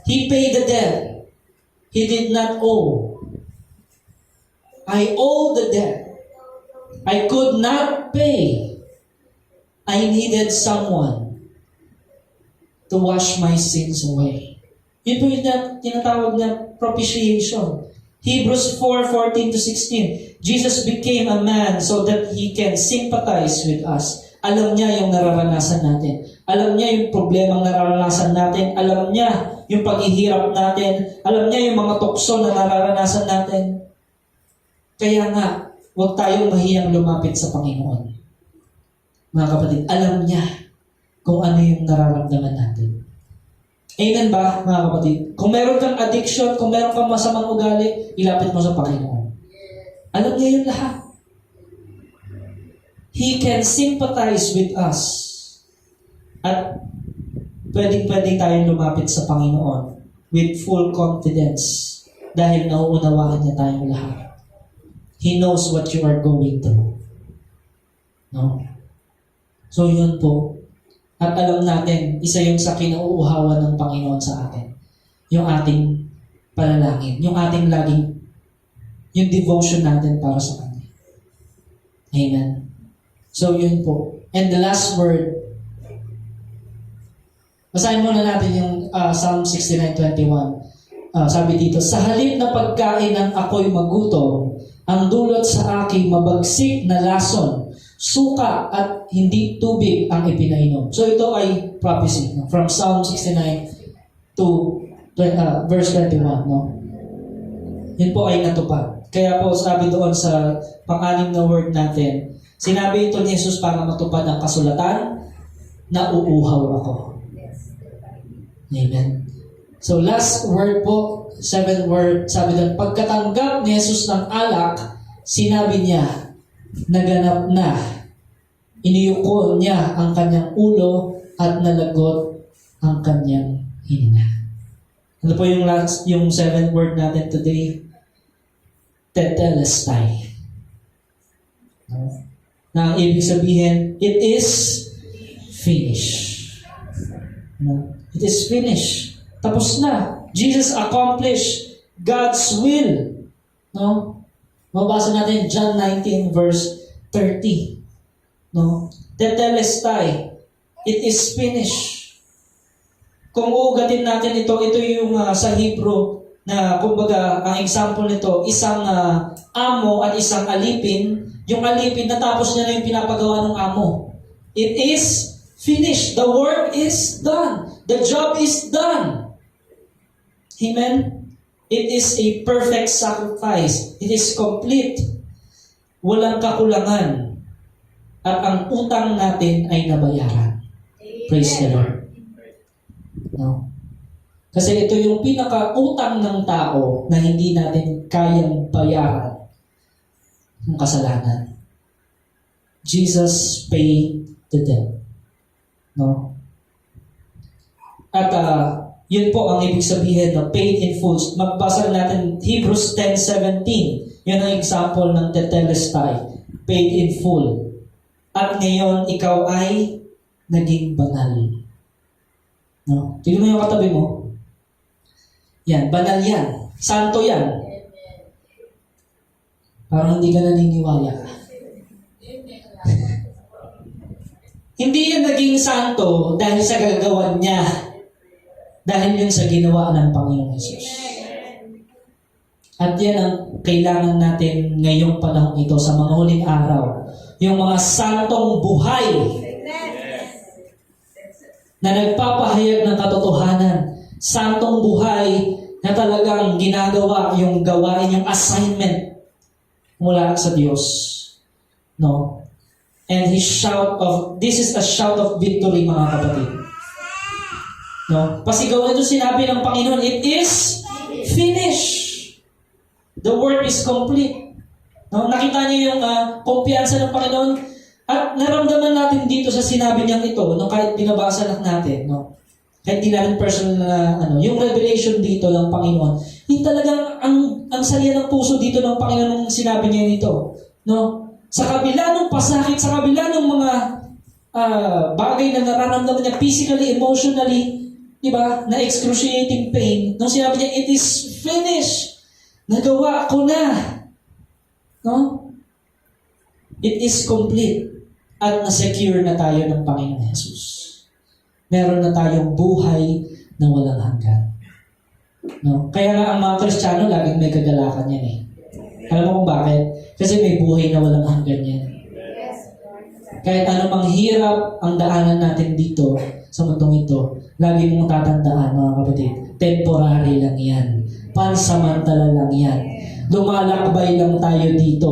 He paid the debt. He did not owe. I owe the debt. I could not pay. I needed someone to wash my sins away. Yun po yung tinatawag na propitiation. Hebrews 4:14-16. Jesus became a man so that He can sympathize with us. Alam niya yung nararanasan natin. Alam niya yung problemang nararanasan natin. Alam niya yung paghihirap natin. Alam niya yung mga tukso na nararanasan natin. Kaya nga, huwag tayong mahiyang lumapit sa Panginoon. Mga kapatid, alam niya kung ano yung nararamdaman natin. Amen ba, mga kapatid? Kung meron kang addiction, kung meron kang masamang ugali, ilapit mo sa Panginoon. Alam niya yun lahat. He can sympathize with us. At pwedeng-pwede tayong lumapit sa Panginoon with full confidence dahil nauunawaan niya tayong lahat. He knows what you are going through. No? So yun po. At alam natin, isa yun sa kinauuhawan ng Panginoon sa atin. Yung ating panalangin. Yung ating laging, yung devotion natin para sa Kanya. Amen. So yun po. And the last word, basahin muna natin yung Psalm 69:21. Sabi dito, sa halip na pagkain ng ako'y magutom, ang dulot sa aking mabagsik na lason, suka at hindi tubig ang ipinainom. So ito ay prophecy, no? From Psalm 69 to verse 21. No? Yun po ay natupad. Kaya po sabi doon sa pang-anim na word natin, sinabi ito ni Jesus para matupad ang kasulatan, na uuhaw ako. Amen. So last word po, 7th word, sabi doon, pagkatanggap ni Jesus ng alak, sinabi niya, naganap na. Iniyuko niya ang kanyang ulo at nalagot ang kanyang hininga. Ano po yung last, yung 7th word natin today? Tetelestai. Na ang ibig sabihin, it is finished. It is finished. Tapos na. Jesus accomplished God's will. No? Mabasa natin John 19 verse 30. No? Tetelestai. It is finished. Kung uugatin natin ito yung sa Hebrew na kumbaga ang example nito, isang amo at isang alipin. Yung alipin natapos niya na yung pinapagawa ng amo. It is finished. The work is done. The job is done. Amen? It is a perfect sacrifice. It is complete. Walang kakulangan. At ang utang natin ay nabayaran. Praise the Lord. No? Kasi ito yung pinaka-utang ng tao na hindi natin kayang bayaran ng kasalanan. Jesus paid the debt. No? At yun po ang ibig sabihin na paid in full. Magbasa natin Hebrews 10:17. Yun ang example ng tetelestai. Paid in full. At ngayon, ikaw ay naging banal. No? Tignan mo yung katabi mo. Yan, banal yan. Santo yan. Parang hindi ka naniniwala. Hindi yan naging santo dahil sa gagawan niya. Dahil yun sa ginawa ng Panginoong Jesus. At yan ang kailangan natin ngayong panahon ito sa mga huling araw. Yung mga santong buhay na nagpapahayag ng katotohanan. Santong buhay na talagang ginagawa yung gawain, yung assignment mula sa Diyos. No? And this is a shout of victory, mga kapatid. No? Pasigaw na ito sinabi ng Panginoon, it is finished. The work is complete. No? Nakita niyo yung kumpiyansa ng Panginoon at naramdaman natin dito sa sinabi niyang ito, no? Kahit binabasa lang natin, no? Kahit di natin personal na, yung revelation dito ng Panginoon, yung talagang ang saya ng puso dito ng Panginoon nung sinabi niya nito. No? Sa kabila ng pasakit, sa kabila ng mga bagay na nararamdaman niya physically, emotionally, diba, na excruciating pain, nung sinabi niya, it is finished. Nagawa ko na. No? It is complete. At na-secure na tayo ng Panginoon Jesus. Meron na tayong buhay na walang hanggan. No? Kaya nga ang mga Kristiyano, laging may kagalakan yan eh. Alam mo kung bakit? Kasi may buhay na walang hanggan yan. Kahit anumang hirap ang daanan natin dito sa mundong ito, lagi mong tatandaan, mga kapatid, temporary lang yan. Pansamantala lang yan. Lumalakbay lang tayo dito.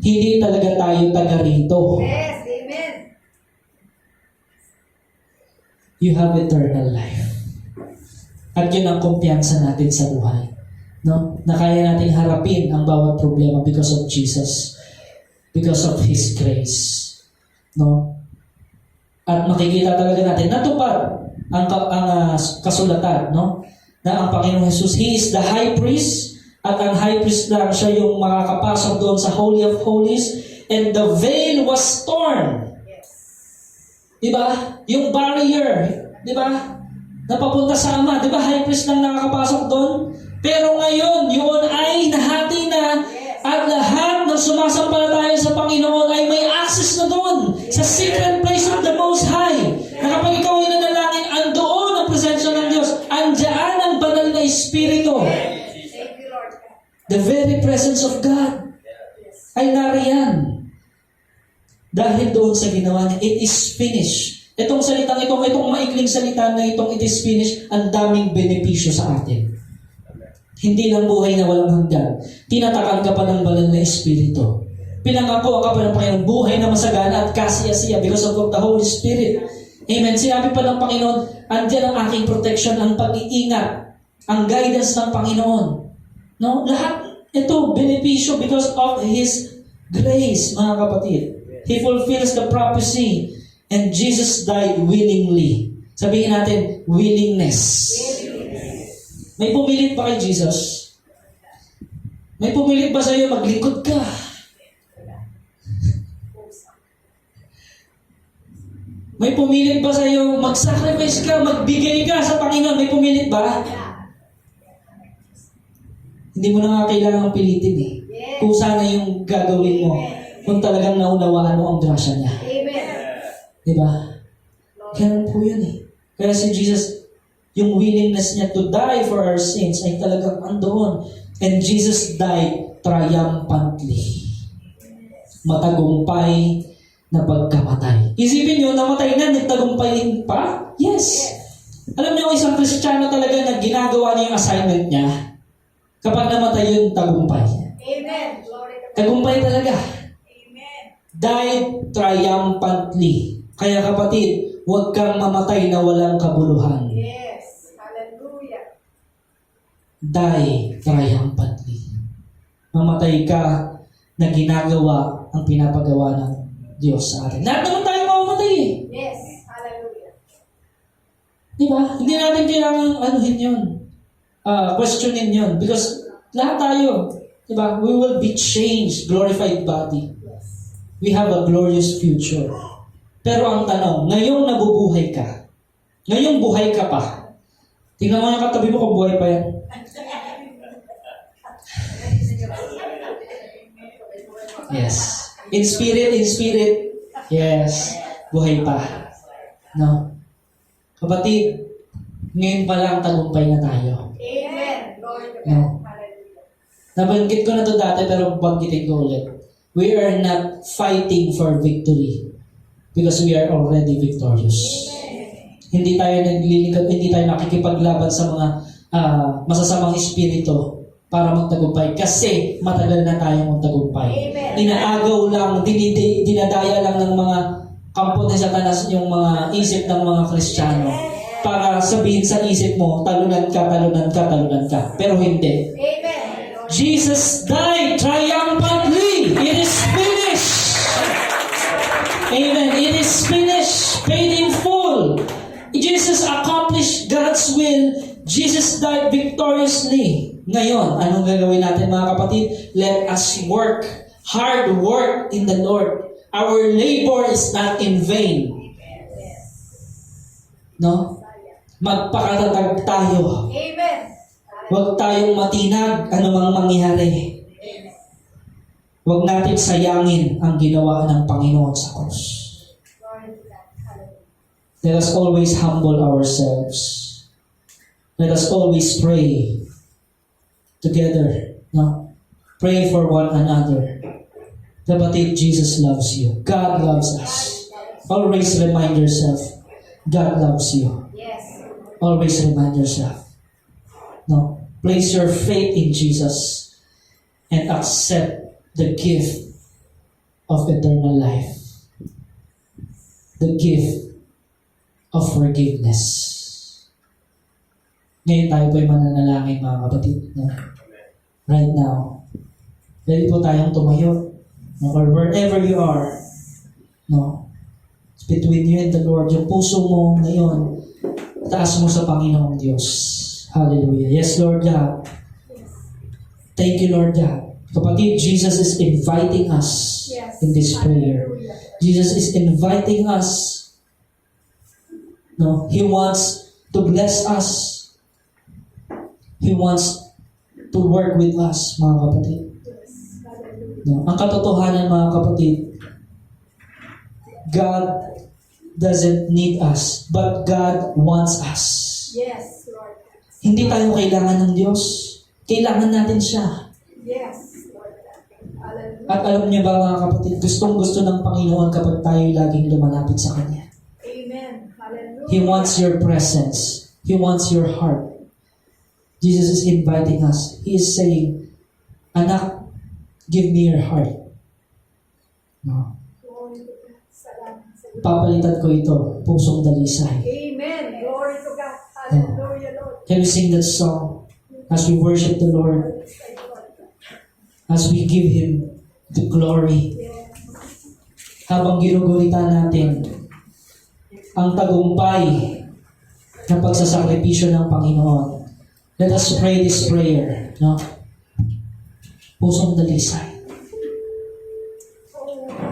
Hindi talaga tayo taga rito. Yes. Amen. You have eternal life. At yun ang kumpiyansa natin sa buhay. No? Na kaya natin harapin ang bawat problema because of Jesus. Because of His grace. No? At makikita talaga natin, natupad ang kasulatan, no? Na ang Panginoong Jesus, He is the high priest, at ang high priest lang siya yung makakapasok doon sa Holy of Holies, and the veil was torn. Yes. Diba? Yung barrier, diba? Napapunta sa Ama, diba? High priest lang nakakapasok doon. Pero ngayon, yun ay nahati na, at lahat ng sumasampalataya sa Panginoon ay may access na doon sa secret place of the Most High. Na kapag ikaw ay nanalangin, andoon ang presensya ng Diyos. Andyan ang banal na Espiritu. Thank you, Lord. The very presence of God ay nariyan. Dahil doon sa ginawa niya, it is finished. Itong maikling salita na itong it is finished, ang daming benepisyo sa atin. Hindi lang buhay na walang hanggan. Tinatakan ka pa ng banal na Espiritu. Pinangako ka pa ng Panginoon buhay na masagana at kasiya-siya because of the Holy Spirit. Amen. Sinabi pa ng Panginoon, andyan ang aking protection, ang pag-iingat, ang guidance ng Panginoon. No? Lahat ito, benepisyo because of His grace, mga kapatid. He fulfills the prophecy and Jesus died willingly. Sabihin natin, willingness. May pumilit ba kay Jesus? May pumilit ba sa iyo maglingkod ka? May pumilit ba sa iyo mag-sacrifice ka, magbigay ka sa Panginoon? May pumilit ba? Hindi mo na nga kailangang pilitin eh. Kung sana yung gagawin mo, kung talagang naunawaan mo ang grasya niya. Amen. Diba? Ganun po yun eh. Kaya si Jesus, yung willingness niya to die for our sins ay talagang andoon. And Jesus died triumphantly. Matagumpay na pagkamatay. Isipin nyo, namatay na, nagtagumpayin pa? Yes. Alam niyo, isang Kristiyano talaga na ginagawa niya yung assignment niya. Kapag namatay yun, tagumpay. Amen. Glory to God. Tagumpay talaga. Amen. Died triumphantly. Kaya kapatid, huwag kang mamatay na walang kabuluhan. Yes. Hallelujah. Die triumphantly. Mamatay ka na ginagawa ang pinapagawa ng Diyos sa atin. Lahat naman tayo mamamatay eh. Yes. Hallelujah. Di ba? Hindi natin kailangan anuhin yun. Questionin yun. Because lahat tayo, di ba? We will be changed, glorified body. Yes. We have a glorious future. Pero ang tanong, ngayong nabubuhay ka, ngayong buhay ka pa, tingnan mo yung katabi mo kung buhay pa yan. Yes. In spirit, yes, buhay pa. No? Kapatid, ngayon pa lang tagumpay na tayo. Amen. Glory to God. No. Hallelujah. Nabanggit ko na to dati pero banggitin ko ulit. We are not fighting for victory because we are already victorious. Hindi tayo hindi tayo nakikipaglaban sa mga masasamang espiritu para magtagumpay kasi matagal na tayong magtagumpay. Amen. Inaagaw lang, dinadaya lang ng mga kampo ni Satanas yung mga isip ng mga Kristiyano para sabihin sa isip mo, talunan ka. Pero hindi. Amen. Jesus died triumphantly. It is finished. Amen. It is finished. Paid in full. Jesus accomplished God's will. Jesus died victoriously. Ngayon, anong gagawin natin mga kapatid? Let us work. Hard work in the Lord. Our labor is not in vain. No? Magpakatatag tayo. Amen. Huwag tayong matinag anumang mangyari. Huwag natin sayangin ang ginawa ng Panginoon sa krus. Glory to God. Hallelujah. Let us always humble ourselves. Let us always pray together. No? Pray for one another. Kapatid, Jesus loves you. God loves us. Always remind yourself, God loves you. Yes. Always remind yourself. No? Place your faith in Jesus and accept the gift of eternal life. The gift of forgiveness. Ngayon tayo po'y mananalangin mga kapatid. No? Right now. Pwede po tayong tumayo. No? Or wherever you are. No? It's between you and the Lord. Yung puso mo ngayon, taas mo sa Panginoong Diyos. Hallelujah. Yes, Lord God. Thank you, Lord God. Kapatid, Jesus is inviting us Yes. in this prayer. Hallelujah. Jesus is inviting us. No, He wants to bless us. He wants to work with us, mga kapatid. Yes. Hallelujah. No, ang katotohanan, mga kapatid, God doesn't need us, but God wants us. Yes, Lord. Hindi tayo kailangan ng Diyos. Kailangan natin siya. Yes, Lord. Hallelujah. At alam niyo ba, mga kapatid, gustong-gusto ng Panginoon kapag tayo laging lumalapit sa Kanya. Amen. Hallelujah. He wants your presence. He wants your heart. Jesus is inviting us. He is saying, Anak, give me your heart. No. Glory to God. Salamat sa Diyos. Papalitan ko ito, pusong dalisay. Amen. Glory to God. Hallelujah, Lord. Can we sing that song as we worship the Lord, as we give Him the glory? Yes. Habang ginugulita natin ang tagumpay ng pagsasakripisyo ng Panginoon. Let us pray this prayer. No? Pusong dalisay.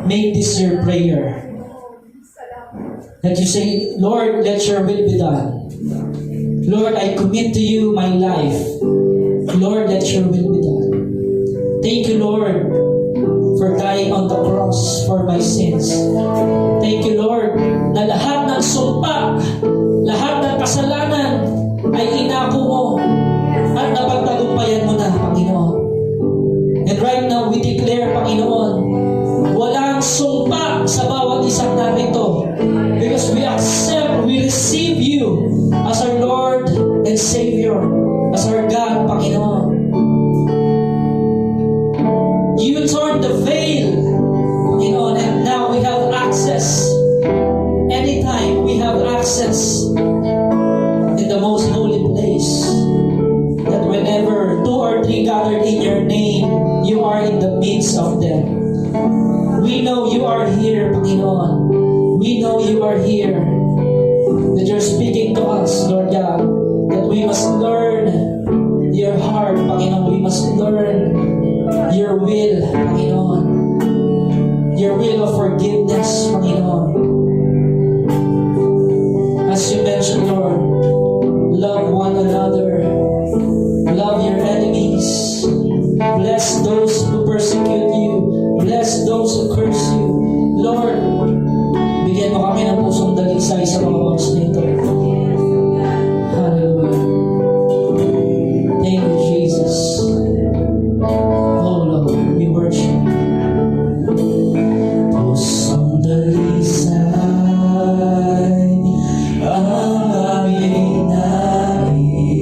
Make this your prayer. Salamat. That you say, Lord, let your will be done. Lord, I commit to you my life. Lord, let your will be done. Thank you, Lord, for dying on the cross for my sins. Thank you, Lord, na lahat ng sumpa, lahat ng kasalanan ay inako mo at napagtagumpayan mo na, Panginoon. And right now, we declare, Panginoon, walang sumpa sa bawat isang narito. Because we accept, we receive you as our Lord and Savior, as our God, Panginoon. You torn the veil, Panginoon, and now we have access. Anytime we have access in the most holy place. That whenever 2 or 3 gathered in your name, you are in the midst of them. We know you are here, Panginoon. We know you are here. That you're speaking to us, Lord God. That we must learn your heart, Panginoon. We must learn your will, Panginoon. Your will of forgiveness, Panginoon. As you mentioned, Lord, love one another. Love your enemies. Bless those who persecute you. Bless those who curse you. Lord, bigyan mo kami ng pusong dalisay sa mga oras na ito. Hallelujah. Thank you, Jesus. Oh, Lord, we worship. Pusong dalisay ang aming nais.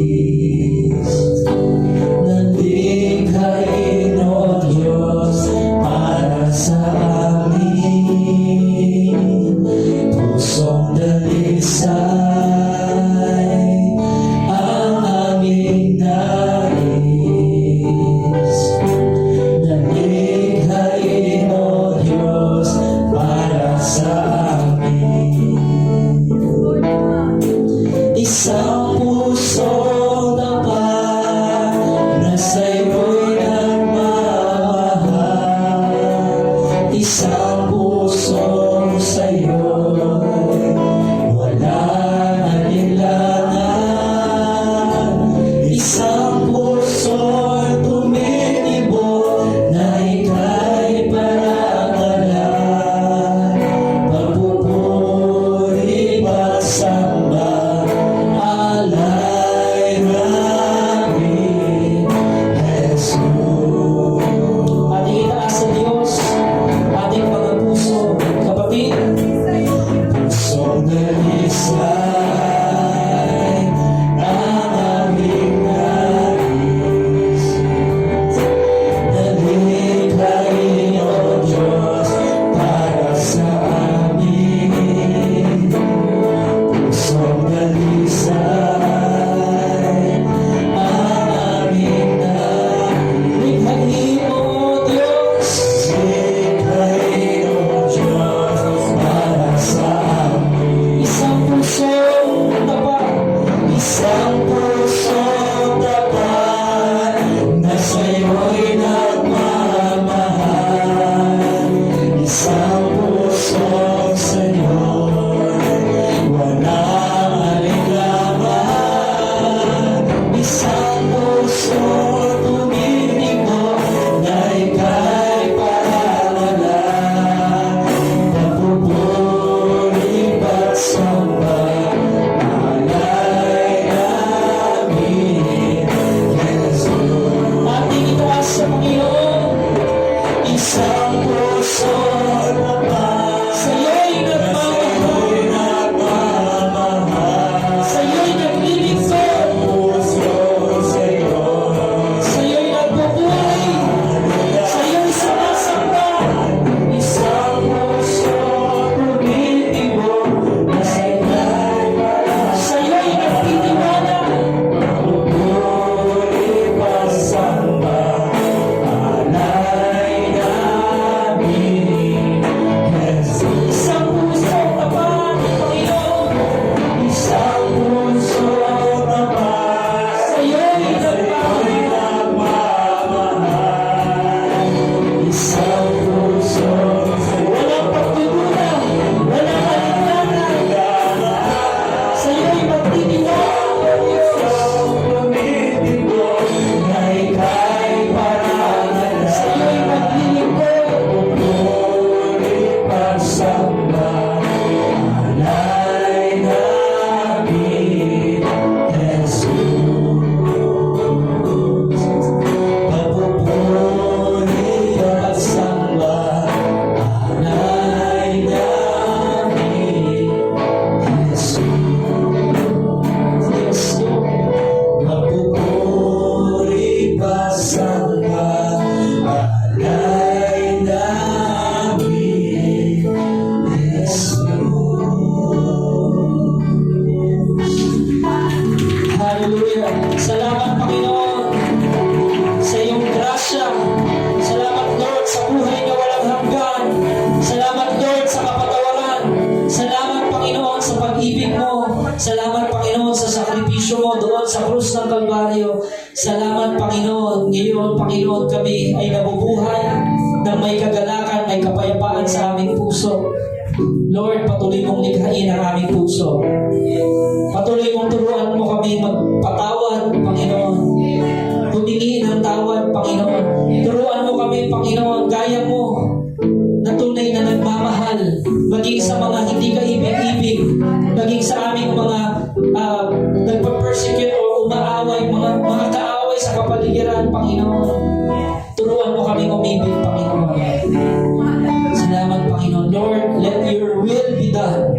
Isang pusong tapat na sa'yo'y nagmamahal. Isang pusong sa'yo'y walang alinlangan. Isang pusong tumitingog na ika'y parangalan. Napupuri pagsamba sa Panginoon, isang puso sa'yo'y nagmamahal, sa'yo'y naglilingkod, sa'yo'y nagbubuhay, sa'yo'y sumasamba. Isang puso tumitibok na sa'yo'y nagtitiwala. Pupuri pasamba isang puso tapat, Panginoon. Isang puso tapat sa'yo'y nagmamahal. Isang puso walang pagdududa, walang alinlangan. Sa'yo'y magtitiwala. Tumitibok na ika'y parangalan. Sa'yo'y maglilingkod. Pagsamba alay namin, Jesus. Papupuri pagsamba alay namin, Jesus. Yes, Lord. Papupuri pagsamba alay namin, hallelujah. Salamat, Panginoon, sa iyong grasya. Salamat, Lord, sa buhay na walang hanggan. Salamat, Lord, sa kapatawaran. Salamat, Panginoon, sa pag-ibig mo. Salamat, Panginoon, sa sakripisyo mo doon sa krus ng Kalbaryo. Salamat, Panginoon. Ngayon, Panginoon, kami ay nabubuhay ng may kagalakan, may kapayapaan sa aming puso. Lord, patuloy mong likhain ang aming puso. Patuloy mong turuan mo kami magpatawad, Panginoon. Humingi ng tawad, Panginoon. Turuan mo kami, Panginoon, gaya mo na tunay na nagmamahal. Maging sa mga hindi ka ibig-ibig. Maging sa aming mga nagpa-persecute o umaaway, mga kaaway sa kapaligiran, Panginoon. Turuan mo kami umibig, Panginoon. Salamat, Panginoon. Lord, let your will be done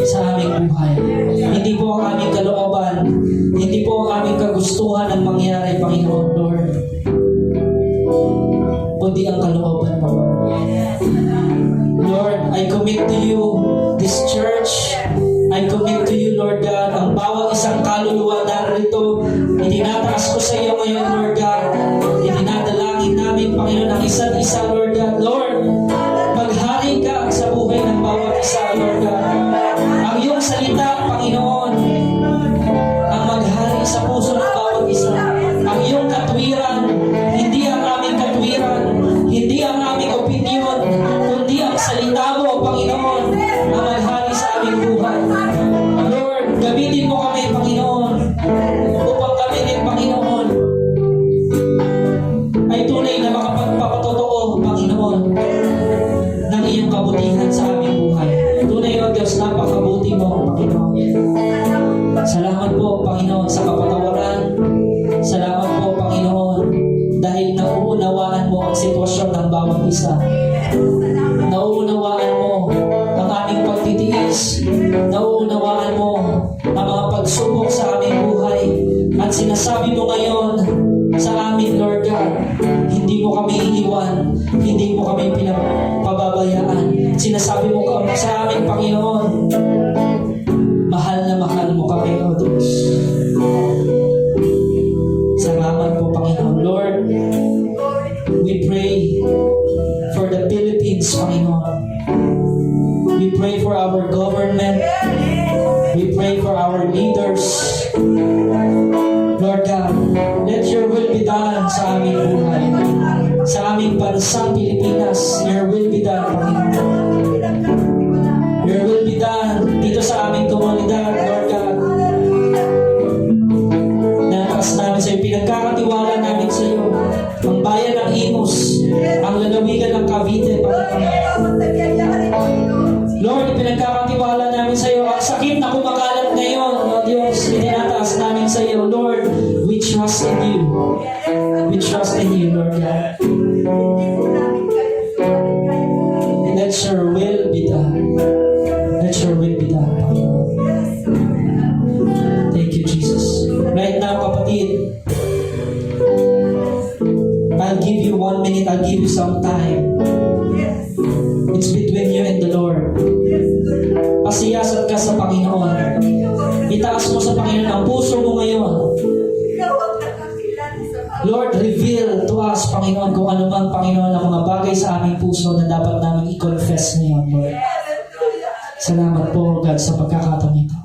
sa aming buhay. Hindi po ang aming kalooban, hindi po ang aming kagustuhan ang mangyari, Panginoon, Lord. Kundi ang kalooban mo. Lord, I commit to you this church. I commit to you, Lord God, ang bawat isang kaluluwa narito. Itinataas ko sa iyo ngayon, Lord God. Itinadalangin namin, Panginoon, ang isa't isa, Lord God. Lord, maghari ka sa buhay ng bawat isa, Lord God. Ang iyong salita, Panginoon, ang maghari sa puso ng bawat isa. Ang iyong katwiran, hindi ang aming katwiran, hindi ang aming opinion, kundi ang salita mo, Panginoon, ang maghari sa aming buhay. Lord, gamitin mo kami, Panginoon, upang kami din, Panginoon, ay tunay na makapagpapatotoo, Panginoon, ng iyong kabutihan sa aming buhay. Tunay, O Diyos, napakabuti mo, Panginoon. Salamat po, Panginoon, sa kapatawaran. Salamat po, Panginoon, dahil nauunawaan mo ang sitwasyon ng bawat isa. Nauunawaan mo ang aming pagtitiis. Nauunawaan mo ang mga pagsubok sa aming buhay. At sinasabi mo ngayon sa amin, Lord God, hindi mo kami iiwan, hindi mo kami pinapababayaan. Sinasabi mo sa amin, Panginoon, mahal na mahal mo kami, O Diyos. Salamat po, Panginoon. Lord, we pray for the Philippines, Panginoon. We pray for our government. We pray for our leaders. sa aming bansang Pilipinas. Your will be done, Panginoon. Your will be done dito sa aming komunidad, Lord God. Nakas namin sa iyo, pinagkakatiwala namin sa iyo. Ang bayan ng Imus, ang lalawigan ng Cavite, Panginoon. Lord, pinagkakatiwala namin sa iyo. Ang sakit na kumakalat ngayon, O Diyos, itinataas namin sa iyo. Lord, we trust in you. We trust in you, Lord God. And let your will be done. Let your will be done, Panginoon. Thank you, Jesus. Right now, kapatid, I'll give you 1 minute. I'll give you some time. It's between you and the Lord. Pasiyasat ka sa Panginoon. Itaas mo sa Panginoon ang puso mo ngayon. Lord, reveal to us, Panginoon, kung ano man, Panginoon, ang mga bagay sa aming puso na dapat namin i-confess ngayon, Lord. Salamat po, God, sa pagkakataon ito.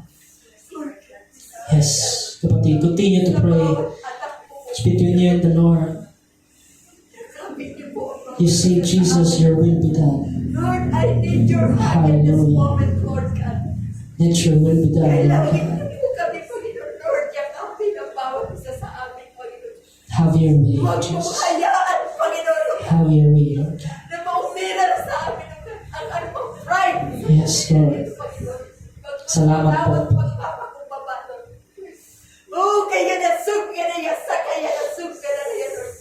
Yes, kapatid, continue to pray. It's between you and the Lord. You say, Jesus, your will be done. Lord, I need your hand in this moment, Lord God. Let your will be done, Lord Kailangan God. mo kami, Panginoon, Lord, yakapin ang bawat isa sa amin, Panginoon. Have your way, Huwag mo Jesus. hayaan, Panginoon, Have your way, Lord God. na maumira sa amin ang anumang pride. Yes, Lord. Panginoon. Salamat po. Pagpapakumbaba, Lord. Oh, kaya nasug ka na yasa, kaya nasug ka na yan, Lord.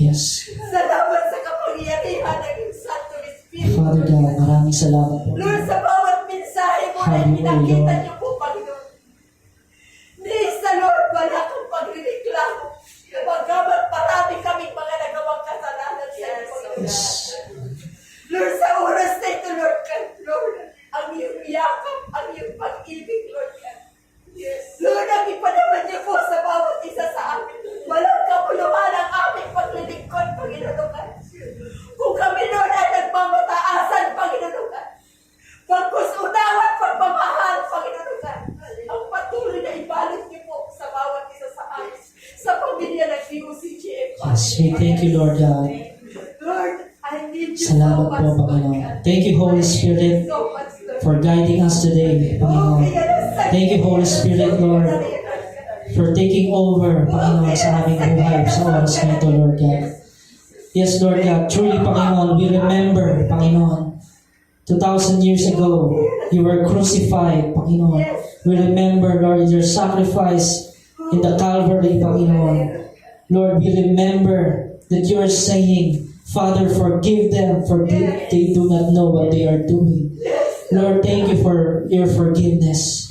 Yes. Salamat sa kapangyarihan ng iyong Santo Espiritu. Father God, maraming salamat po. Lord, sa bawat mensahe mo na pinakita niyo po, Panginoon. Ni sa Lord, wala kang pagreklamo. Pagkamat marami kaming mga nagawang kasalanan sa iyo, Panginoon. Yes. Lord, sa oras na ito, Lord, Lord, ang iyong yakap, ang iyong pag-ibig, Lord, Lord, ang ipanaman niyo po sa bawat isa sa amin. Walang kapuluhan ang aming paglilingkod, Panginoon. Kung kami, Lord, ay nagmamataasan, Panginoon. Pagkusunawa at pagmamahal, Panginoon. Ang patuloy na ibalik niyo po sa bawat isa sa amin. Sa pamilya ng DOCGM. Yes, we thank you, Lord God. Lord, I need you Salamat so po, much, Lord Panginoon. God. Thank you, Holy Spirit, So much, Lord. for guiding us today, Panginoon. Thank you, Holy Spirit, Lord, for taking over, Panginoon, sa aming buhay sa oras na ito, Lord God. Yes, Lord God, truly, Panginoon, we remember, Panginoon, 2,000 years ago, you were crucified, Panginoon. We remember, Lord, your sacrifice in the Calvary, Panginoon. Lord, we remember that you are saying, Father, forgive them, for they do not know what they are doing. Lord, thank you for your forgiveness.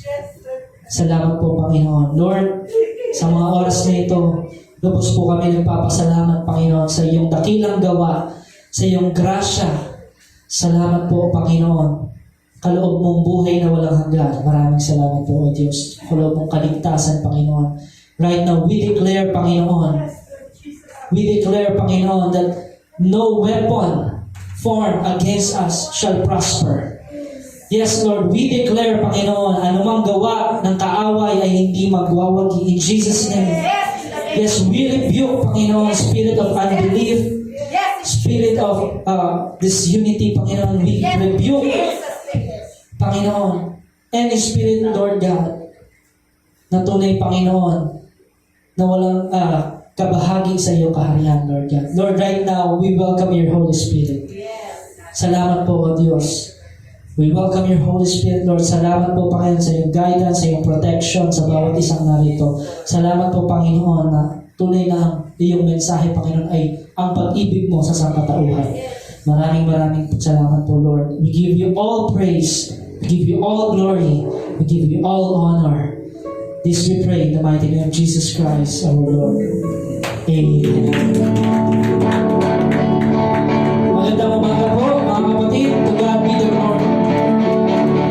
Salamat po, Panginoon. Lord, sa mga oras na ito, lubos po kami nagpapasalamat, Panginoon, sa iyong dakilang gawa, sa iyong grasya. Salamat po, Panginoon. Kaloob mong buhay na walang hanggan. Maraming salamat po, O Diyos. Kaloob mong kaligtasan, Panginoon. Right now, we declare, Panginoon, that no weapon formed against us shall prosper. Yes, Lord, we declare, Panginoon, anumang gawa ng kaaway ay hindi magwawagi. In Jesus' name. Yes, we rebuke, Panginoon, spirit of unbelief, spirit of disunity, Panginoon. We rebuke, Panginoon, any spirit, Lord God, na tunay, Panginoon, na walang kabahagi sa iyong kaharian, Lord God. Lord, right now, we welcome your Holy Spirit. Salamat po, O Diyos. We welcome your Holy Spirit, Lord. Salamat po, Panginoon, sa iyong guidance, sa iyong protection sa bawat isang narito. Salamat po, Panginoon, na tunay na ang iyong mensahe, Panginoon, ay ang pag-ibig mo sa sangkatauhan. Maraming salamat po, Lord. We give you all praise. We give you all glory. We give you all honor. This we pray in the mighty name of Jesus Christ, our Lord. Amen.